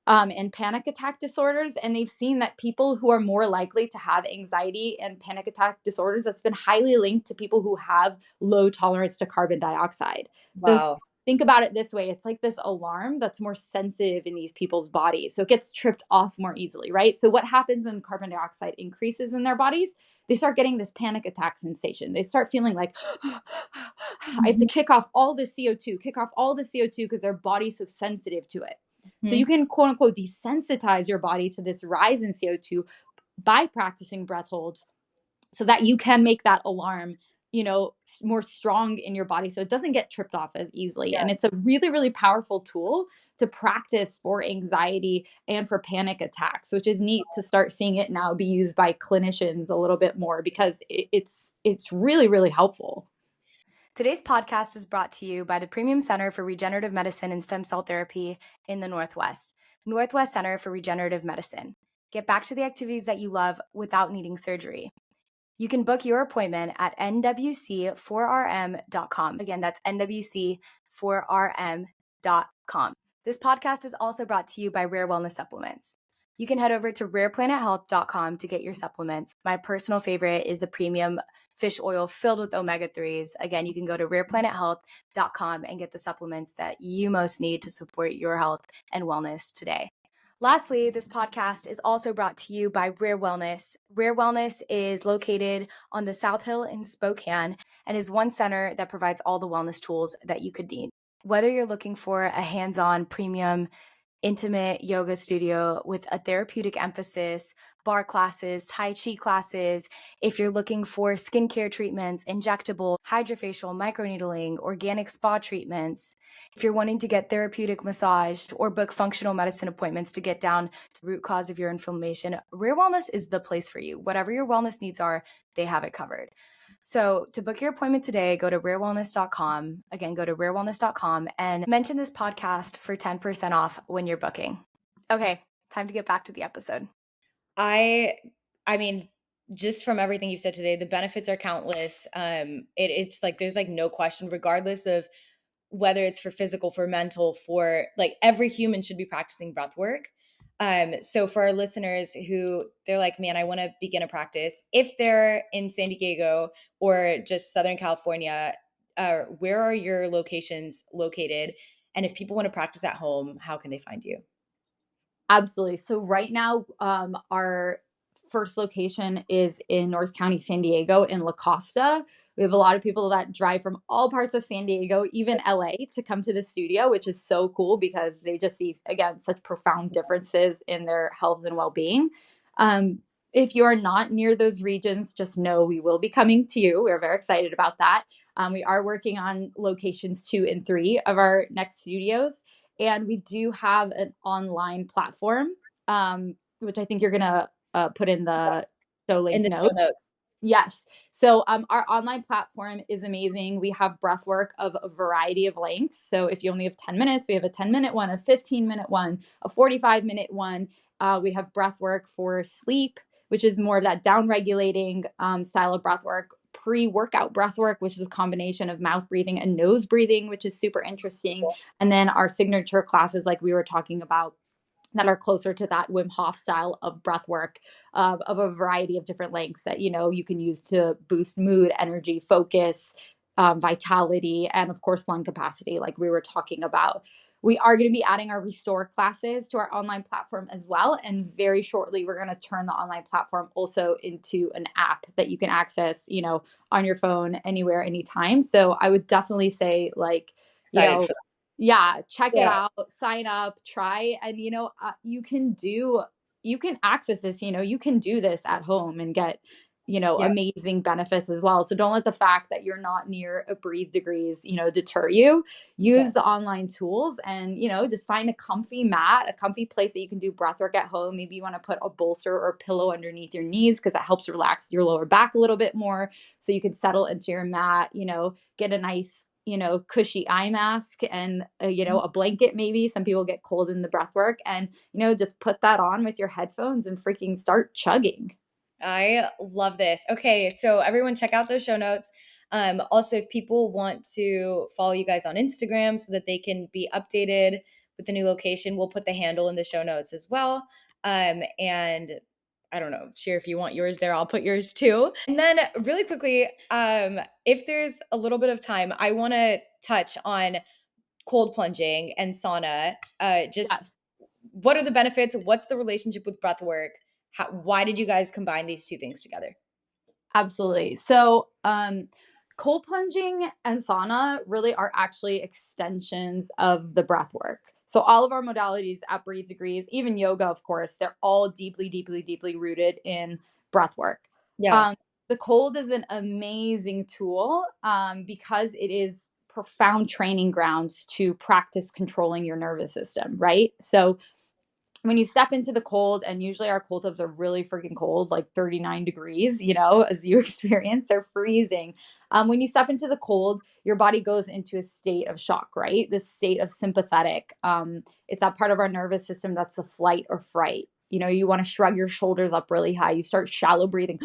and panic attack disorders. And they've seen that people who are more likely to have anxiety and panic attack disorders, that's been highly linked to people who have low tolerance to carbon dioxide. So Wow. think about it this way, it's like this alarm that's more sensitive in these people's bodies. So it gets tripped off more easily, right? So what happens when carbon dioxide increases in their bodies? They start getting this panic attack sensation. They start feeling like, I have to Mhm. kick off all the CO2, kick off all the CO2 because their body's so sensitive to it. So you Mhm. can quote unquote desensitize your body to this rise in CO2 by practicing breath holds so that you can make that alarm, more strong in your body so it doesn't get tripped off as easily. Yeah. And it's a really, really powerful tool to practice for anxiety and for panic attacks, which is neat to start seeing it now be used by clinicians a little bit more because it's really, really helpful. Today's podcast is brought to you by the Premium Center for Regenerative Medicine and Stem Cell Therapy in the Northwest, Northwest Center for Regenerative Medicine. Get back to the activities that you love without needing surgery. You can book your appointment at nwc4rm.com. Again, that's nwc4rm.com. This podcast is also brought to you by Rare Wellness Supplements. You can head over to rareplanethealth.com to get your supplements. My personal favorite is the premium fish oil filled with omega-3s. Again, you can go to rareplanethealth.com and get the supplements that you most need to support your health and wellness today. Lastly, this podcast is also brought to you by Rare Wellness. Rare Wellness is located on the South Hill in Spokane and is one center that provides all the wellness tools that you could need. Whether you're looking for a hands-on premium intimate yoga studio with a therapeutic emphasis bar classes, Tai Chi classes. If you're looking for skincare treatments, injectable, hydrofacial, microneedling, organic spa treatments, if you're wanting to get therapeutic massage or book functional medicine appointments to get down to the root cause of your inflammation, Rare Wellness is the place for you. Whatever your wellness needs are, they have it covered. So to book your appointment today, go to rarewellness.com. Again, go to rarewellness.com and mention this podcast for 10% off when you're booking. Okay, time to get back to the episode. I mean, just from everything you've said today, the benefits are countless. It's like there's like no question, regardless of whether it's for physical, for mental, for like every human should be practicing breath work. So for our listeners who they're like, man, I want to begin a practice. If they're in San Diego or just Southern California, where are your locations located? And if people want to practice at home, how can they find you? Absolutely. So right now, our first location is in North County, San Diego, in La Costa. We have a lot of people that drive from all parts of San Diego, even LA, to come to the studio, which is so cool because they just see, again, such profound differences in their health and well-being. Um, if you are not near those regions, just know we will be coming to you. We're very excited about that. We are working on locations 2 and 3 of our next studios. And we do have an online platform, which I think you're going to put in the Yes. show In link the show notes. notes. Yes. So our online platform is amazing. We have breath work of a variety of lengths. So if you only have 10 minutes, we have a 10-minute one, a 15-minute one, a 45-minute one. We have breath work for sleep, which is more of that down regulating style of breath work. Pre-workout breath work, which is a combination of mouth breathing and nose breathing, which is super interesting. And then our signature classes, like we were talking about, that are closer to that Wim Hof style of breath work, of a variety of different lengths that you can use to boost mood, energy, focus, vitality, and of course lung capacity, like we were talking about. We are going to be adding our restore classes to our online platform as well, and very shortly we're going to turn the online platform also into an app that you can access, on your phone anywhere, anytime. So I would definitely say, like, you Excited know for yeah, check that. it Yeah. out, sign up, try, and you can access this, you can do this at home and get, Yeah. amazing benefits as well. So don't let the fact that you're not near a breathe degrees, deter you. Yeah. Use the online tools and, just find a comfy mat, a comfy place that you can do breath work at home. Maybe you want to put a bolster or pillow underneath your knees because that helps relax your lower back a little bit more so you can settle into your mat, get a nice cushy eye mask and a blanket. Maybe some people get cold in the breath work, and just put that on with your headphones and freaking start chugging. I love this. Okay, so everyone check out those show notes. Also, if people want to follow you guys on Instagram so that they can be updated with the new location, we'll put the handle in the show notes as well. And I don't know, Shira, if you want yours there, I'll put yours too. And then really quickly, if there's a little bit of time, I want to touch on cold plunging and sauna. Just Yes. what are the benefits? What's the relationship with breath work? Why did you guys combine these two things together? Absolutely. So, cold plunging and sauna really are actually extensions of the breath work. So, all of our modalities at Breathe Degrees, even yoga, of course, they're all deeply, deeply, deeply rooted in breath work. Yeah. Um, the cold is an amazing tool because it is profound training grounds to practice controlling your nervous system, right? So, when you step into the cold, and usually our cold tubs are really freaking cold, like 39 degrees, as you experience, they're freezing. When you step into the cold, your body goes into a state of shock, right? This state of sympathetic. It's that part of our nervous system that's the flight or fright. You want to shrug your shoulders up really high. You start shallow breathing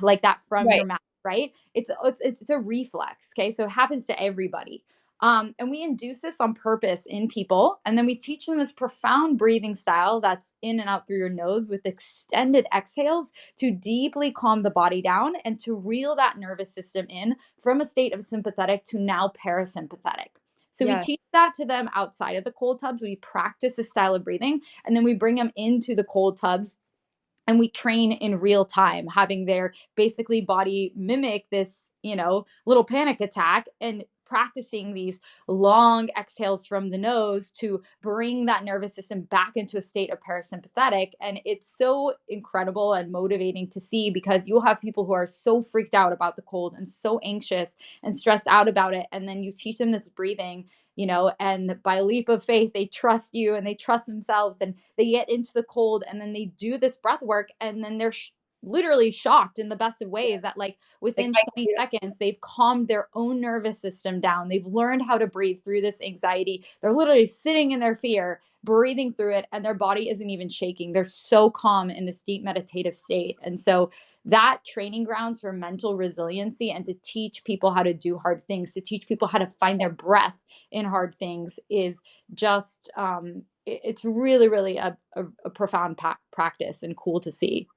like that from Right. your mouth, right? It's a reflex. Okay. So it happens to everybody. And we induce this on purpose in people. And then we teach them this profound breathing style that's in and out through your nose with extended exhales to deeply calm the body down and to reel that nervous system in from a state of sympathetic to now parasympathetic. So we Yeah. teach that to them outside of the cold tubs. We practice this style of breathing, and then we bring them into the cold tubs and we train in real time, having their basically body mimic this little panic attack and practicing these long exhales from the nose to bring that nervous system back into a state of parasympathetic. And it's so incredible and motivating to see, because you'll have people who are so freaked out about the cold and so anxious and stressed out about it. And then you teach them this breathing, and by leap of faith, they trust you and they trust themselves and they get into the cold, and then they do this breath work, and then they're literally shocked in the best of ways that like Like within I 20 seconds they've calmed their own nervous system down, they've learned how to breathe through this anxiety, they're literally sitting in their fear breathing through it, and their body isn't even shaking, they're so calm in this deep meditative state. And so that training grounds for mental resiliency and to teach people how to do hard things, to teach people how to find their breath in hard things is just it's really really a profound practice and cool to see.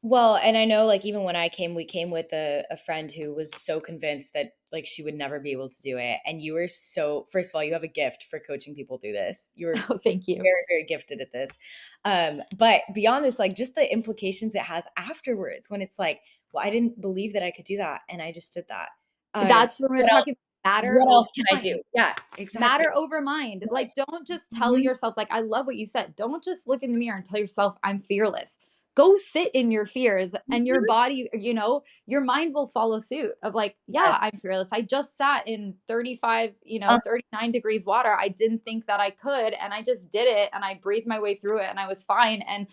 Well, and I know like even when I came, we came with a friend who was so convinced that like she would never be able to do it. And you were so, first of all, you have a gift for coaching people through this. You were Oh, thank you. very, very gifted at this. But beyond this, like just the implications it has afterwards when it's like, well, I didn't believe that I could do that. And I just did that. That's when we're What else? talking about matter What over else can I do? mind. Yeah, exactly. Matter over mind. Right. Like, don't just tell Mhm. yourself, like, I love what you said. Don't just look in the mirror and tell yourself, I'm fearless. Go sit in your fears, and your Mhm. body, your mind will follow suit of like, yeah, I'm Yes. fearless. I just sat in 35, Uh, 39 degrees water. I didn't think that I could. And I just did it, and I breathed my way through it, and I was fine. And,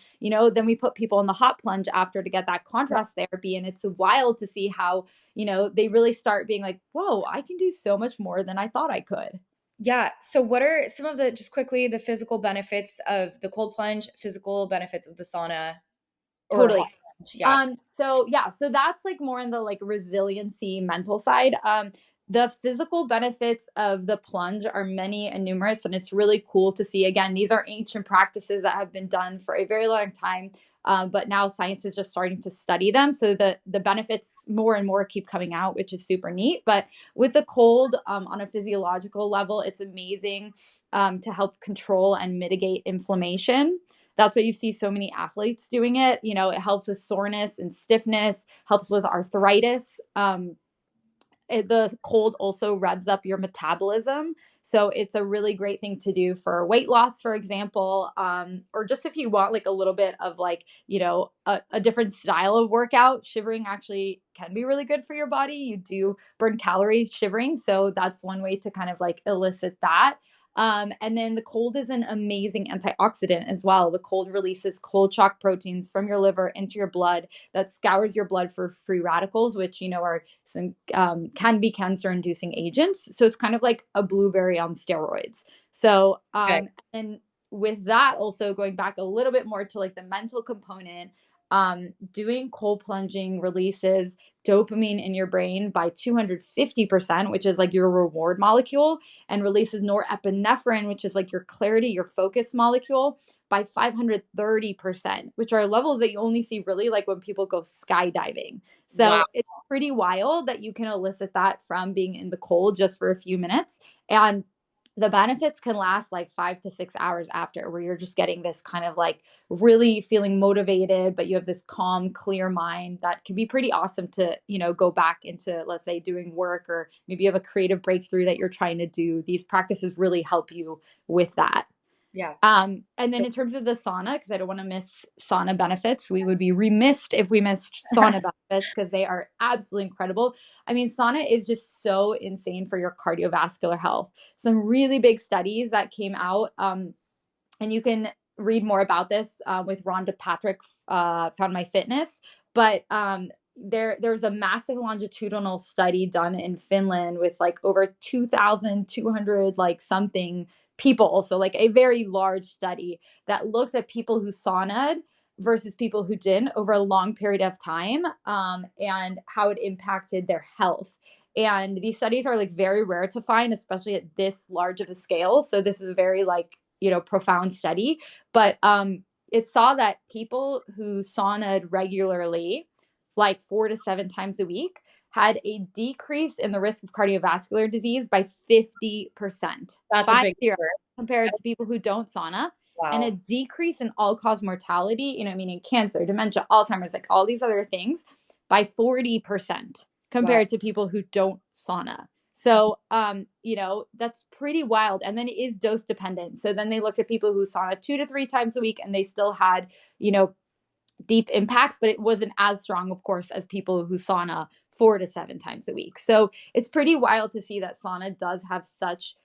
then we put people in the hot plunge after to get that contrast therapy. And it's wild to see how, they really start being like, whoa, I can do so much more than I thought I could. yeah. So what are some of the just quickly the physical benefits of the cold plunge, physical benefits of the sauna or hot Totally. plunge? Yeah. So yeah, so that's like more in the like resiliency mental side. The physical benefits of the plunge are many and numerous, and it's really cool to see. Again, these are ancient practices that have been done for a very long time, but now science is just starting to study them. So the benefits more and more keep coming out, which is super neat. But with the cold, on a physiological level, it's amazing to help control and mitigate inflammation. That's why you see so many athletes doing it. It helps with soreness and stiffness, helps with arthritis. The cold also revs up your metabolism. So it's a really great thing to do for weight loss, for example, or just if you want like a little bit of like, a different style of workout. Shivering actually can be really good for your body. You do burn calories shivering. So that's one way to kind of like elicit that. And then the cold is an amazing antioxidant as well. The cold releases cold shock proteins from your liver into your blood that scours your blood for free radicals, which are some can be cancer-inducing agents. So it's kind of like a blueberry on steroids. So Okay. and with that, also going back a little bit more to like the mental component, doing cold plunging releases dopamine in your brain by 250%, which is like your reward molecule, and releases norepinephrine, which is like your clarity, your focus molecule, by 530%, which are levels that you only see really like when people go skydiving. Wow. So it's pretty wild that you can elicit that from being in the cold just for a few minutes. And the benefits can last like 5 to 6 hours after, where you're just getting this kind of like really feeling motivated, but you have this calm, clear mind that can be pretty awesome to, go back into, let's say, doing work, or maybe you have a creative breakthrough that you're trying to do. These practices really help you with that. Yeah. And then So in terms of the sauna, because I don't want to miss sauna benefits, we would be remiss if we missed sauna benefits, because they are absolutely incredible. I mean, sauna is just so insane for your cardiovascular health. Some really big studies that came out, and you can read more about this with Rhonda Patrick, Found My Fitness. But there's a massive longitudinal study done in Finland with like over 2,200 like something people. So like a very large study that looked at people who saunaed versus people who didn't over a long period of time, and how it impacted their health. And these studies are like very rare to find, especially at this large of a scale. So this is a very like, profound study. But it saw that people who saunaed regularly, like 4 to 7 times a week, had a decrease in the risk of cardiovascular disease by 50%, that's a five big zero, number. compared to people who don't sauna, and a Wow. decrease in all cause mortality, meaning cancer, dementia, Alzheimer's, like all these other things, by 40% Wow. compared to people who don't sauna. So, that's pretty wild. And then it is dose dependent. So then they looked at people who sauna 2 to 3 times a week and they still had, you know, deep impacts, but it wasn't as strong, of course, as people who sauna 4 to 7 times a week. So it's pretty wild to see that sauna does have such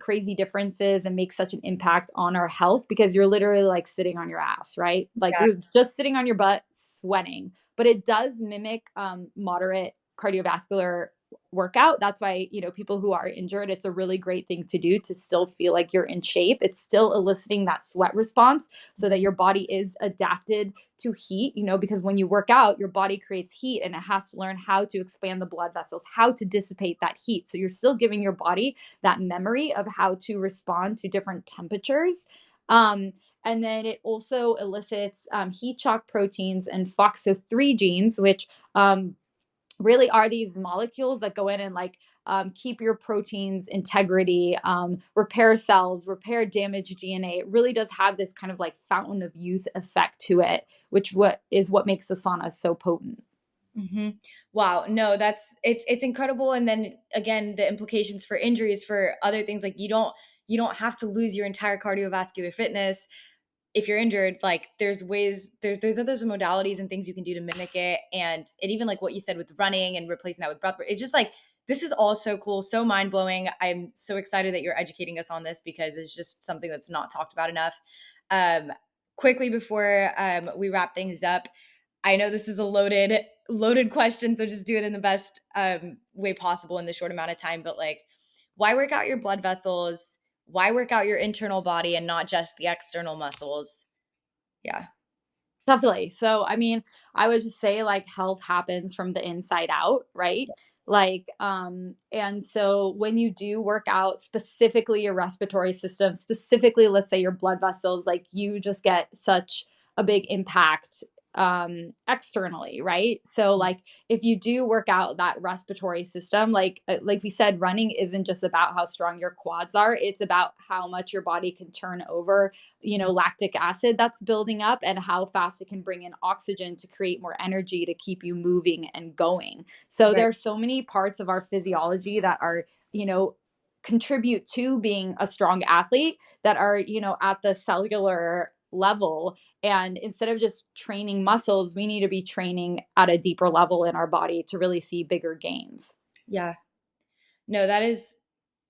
crazy differences and make such an impact on our health because you're literally like sitting on your ass, right? Like Yeah. you're just sitting on your butt sweating, but it does mimic moderate cardiovascular workout. That's why, people who are injured, it's a really great thing to do to still feel like you're in shape. It's still eliciting that sweat response so that your body is adapted to heat, because when you work out, your body creates heat and it has to learn how to expand the blood vessels, how to dissipate that heat. So you're still giving your body that memory of how to respond to different temperatures. And then it also elicits heat shock proteins and FOXO3 genes, which really are these molecules that go in and like keep your protein's integrity, repair cells, repair damaged DNA. It really does have this kind of like fountain of youth effect to it, which what makes the sauna so potent. Mm-hmm. Wow. No, it's incredible. And then again, the implications for injuries, for other things, like you don't have to lose your entire cardiovascular fitness if you're injured. Like there's ways, there's other modalities and things you can do to mimic it. And it even like what you said with running and replacing that with breath work, it's just like, this is all so cool, so mind blowing. I'm so excited that you're educating us on this because it's just something that's not talked about enough. Um, Quickly before we wrap things up, I know this is a loaded question, so just do it in the best way possible in the short amount of time. But like, why work out your blood vessels? Why work out your internal body and not just the external muscles? Yeah. Definitely. So, I mean, I would just say like health happens from the inside out, right? And so when you do work out specifically your respiratory system, specifically, let's say your blood vessels, like you just get such a big impact externally, right? So like if you do work out that respiratory system, like we said, running isn't just about how strong your quads are, it's about how much your body can turn over lactic acid that's building up and how fast it can bring in oxygen to create more energy to keep you moving and going. So Right. there are so many parts of our physiology that are, contribute to being a strong athlete that are, at the cellular level. And instead of just training muscles, we need to be training at a deeper level in our body to really see bigger gains. Yeah. No, that is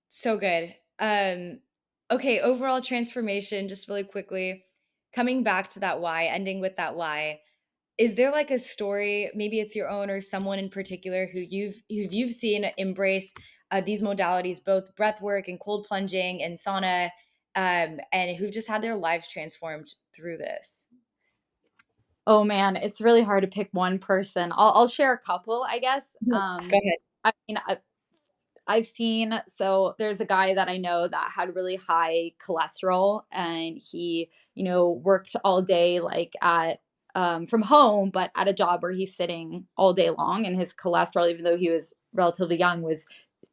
so good. Okay, overall transformation, just really quickly, coming back to that why, ending with that why. Is there like a story, maybe it's your own or someone in particular who you've seen embrace these modalities, both breath work and cold plunging and sauna, and who've just had their lives transformed through this? Oh man, it's really hard to pick one person. I'll share a couple, I guess. Yeah. Go ahead. I mean, I've seen, so there's a guy that I know that had really high cholesterol and he, worked all day like at from home, but at a job where he's sitting all day long and his cholesterol, even though he was relatively young, was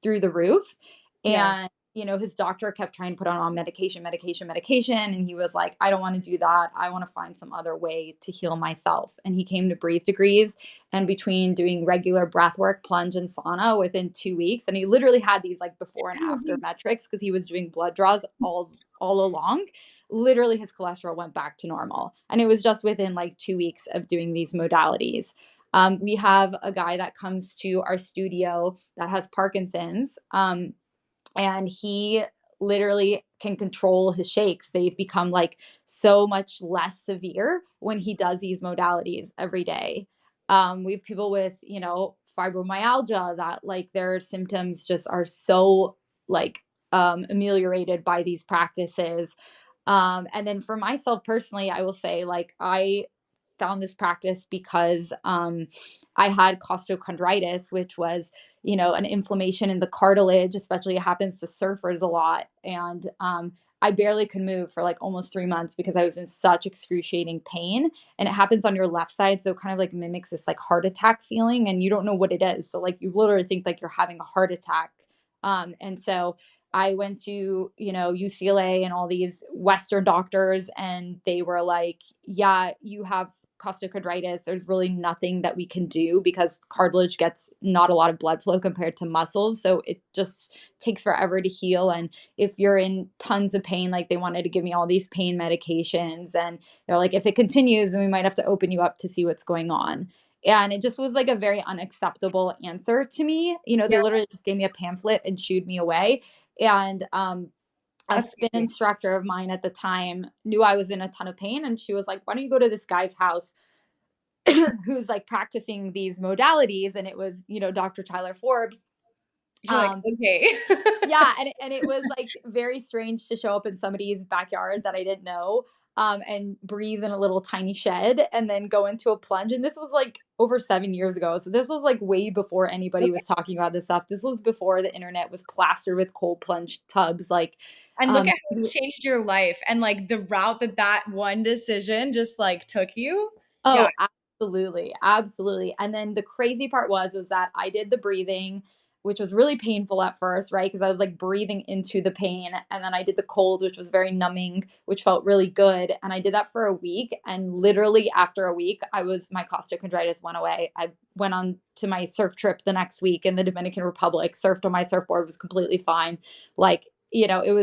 through the roof. Yeah. And his doctor kept trying to put him on medication. And he was like, I don't want to do that. I want to find some other way to heal myself. And he came to Breathe Degrees. And between doing regular breath work, plunge, and sauna within 2 weeks, and he literally had these like before and after metrics because he was doing blood draws all along. Literally, his cholesterol went back to normal. And it was just within like 2 weeks of doing these modalities. We have a guy that comes to our studio that has Parkinson's. And he literally can control his shakes. They've become like so much less severe when he does these modalities every day. We have people with, fibromyalgia that like their symptoms just are so like ameliorated by these practices. And then for myself personally, I will say like I found this practice because I had costochondritis, which was, an inflammation in the cartilage, especially it happens to surfers a lot. And I barely could move for like almost 3 months because I was in such excruciating pain. And it happens on your left side. So it kind of like mimics this like heart attack feeling and you don't know what it is. So like you literally think like you're having a heart attack. And so I went to, UCLA and all these Western doctors, and they were like, yeah, you have costochondritis, there's really nothing that we can do because cartilage gets not a lot of blood flow compared to muscles. So it just takes forever to heal. And if you're in tons of pain, like they wanted to give me all these pain medications, and they're like, if it continues, then we might have to open you up to see what's going on. And it just was like a very unacceptable answer to me. They Yeah, literally just gave me a pamphlet and shooed me away. And a that's spin crazy. instructor of mine at the time knew I was in a ton of pain. And she was like, why don't you go to this guy's house who's like practicing these modalities? And it was, Dr. Tyler Forbes. You're like, Um, okay. yeah, and it was like very strange to show up in somebody's backyard that I didn't know, and breathe in a little tiny shed and then go into a plunge. And this was like over 7 years ago. So this was like way before anybody Okay. was talking about this stuff. This was before the internet was plastered with cold plunge tubs. Like, And look at how um, it's changed your life and like the route that one decision just like took you. Yeah. Oh, absolutely. Absolutely. And then the crazy part was that I did the breathing, which was really painful at first, right? Because I was like breathing into the pain. And then I did the cold, which was very numbing, which felt really good. And I did that for a week. And literally after a week, my costochondritis went away. I went on to my surf trip the next week in the Dominican Republic, surfed on my surfboard, was completely fine. Like, it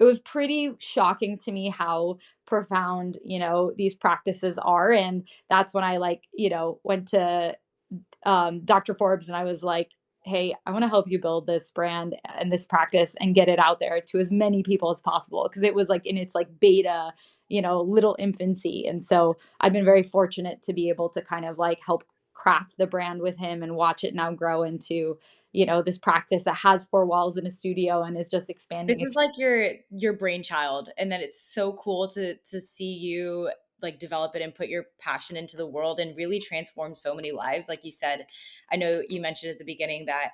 was pretty shocking to me how profound, these practices are. And that's when I like, went to Dr. Forbes and I was like, hey, I want to help you build this brand and this practice and get it out there to as many people as possible. Cause it was like in its like beta, little infancy. And so I've been very fortunate to be able to kind of like help craft the brand with him and watch it now grow into, this practice that has four walls in a studio and is just expanding. This is like your brainchild, and that it's so cool to see you like develop it and put your passion into the world and really transform so many lives. Like you said, I know you mentioned at the beginning that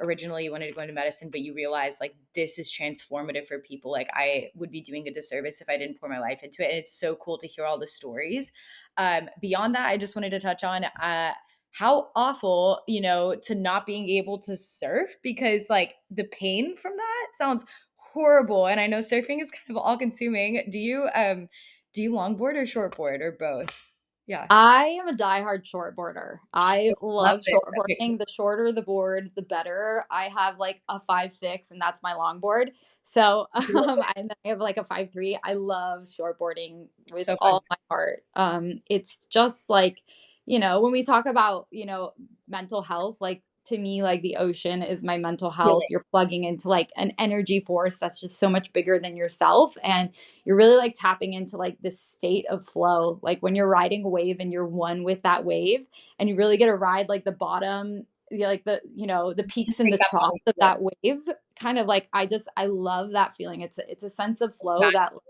originally you wanted to go into medicine, but you realized like this is transformative for people. Like I would be doing a disservice if I didn't pour my life into it. And it's so cool to hear all the stories. Beyond that, I just wanted to touch on how awful, to not being able to surf, because like the pain from that sounds horrible. And I know surfing is kind of all consuming. Do you longboard or shortboard or both? Yeah. I am a diehard shortboarder. I Love love this. Okay. shortboarding. The shorter the board, the better. I have like a 5'6", and that's my longboard. So, and then I have like a 5'3". I love shortboarding with So fun. all my heart. It's just like, when we talk about, mental health, like to me, like the ocean is my mental health. Healing. You're plugging into like an energy force that's just so much bigger than yourself. And you're really like tapping into like this state of flow. Like when you're riding a wave and you're one with that wave, and you really get to ride like the bottom, like the peaks and Take the that troughs bottom of flip. that wave. Kind of like I love that feeling. It's a sense of flow that, Magical.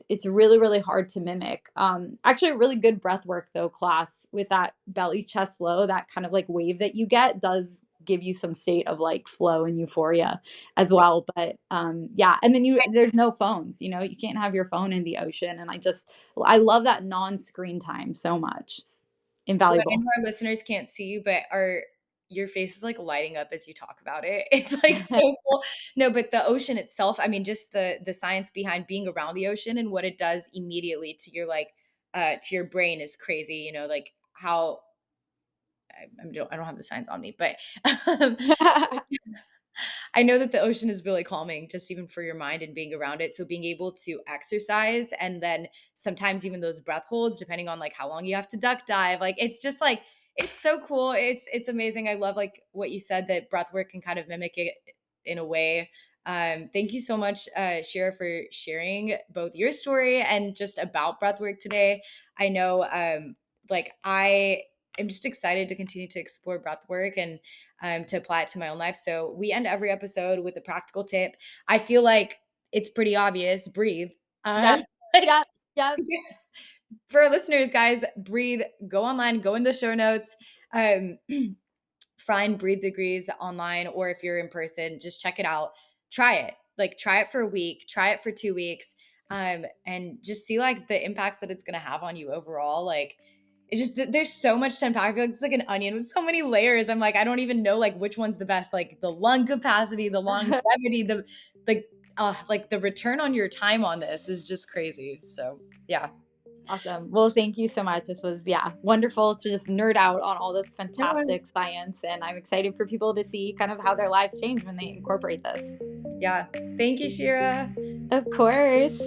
it's really really hard to mimic. Actually a really good breath work though class with that belly chest flow, that kind of like wave that you get does give you some state of like flow and euphoria as well. But yeah, and then there's no phones, you can't have your phone in the ocean. And I love that non-screen time so much. It's Well, I invaluable. know our listeners can't see you, but your face is like lighting up as you talk about it. It's like so cool. No, but the ocean itself, I mean, just the science behind being around the ocean and what it does immediately to your like to your brain is crazy, like how I don't have the science on me, but um, I know that the ocean is really calming just even for your mind and being around it. So being able to exercise and then sometimes even those breath holds, depending on like how long you have to duck dive, like it's just like it's so cool. It's amazing. I love like what you said that breath work can kind of mimic it in a way. Thank you so much, Shira, for sharing both your story and just about breath work today. I know like I am just excited to continue to explore breath work and to apply it to my own life. So we end every episode with a practical tip. I feel like it's pretty obvious. Breathe. Yep. Like, Yep. Yep. for our listeners, guys, breathe. Go online. Go in the show notes. Um, find Breathe Degrees online, or if you're in person, just check it out. Try it. Like try it for a week. Try it for 2 weeks. And just see like the impacts that it's gonna have on you overall. Like it's just there's so much to unpack. I feel like it's like an onion with so many layers. I'm like, I don't even know like which one's the best. Like the lung capacity, the longevity, the like the return on your time on this is just crazy. So yeah. Awesome. Well, thank you so much. This was, wonderful to just nerd out on all this Yeah. fantastic science. And I'm excited for people to see kind of how their lives change when they incorporate this. Yeah. Thank you, Shira. Of course.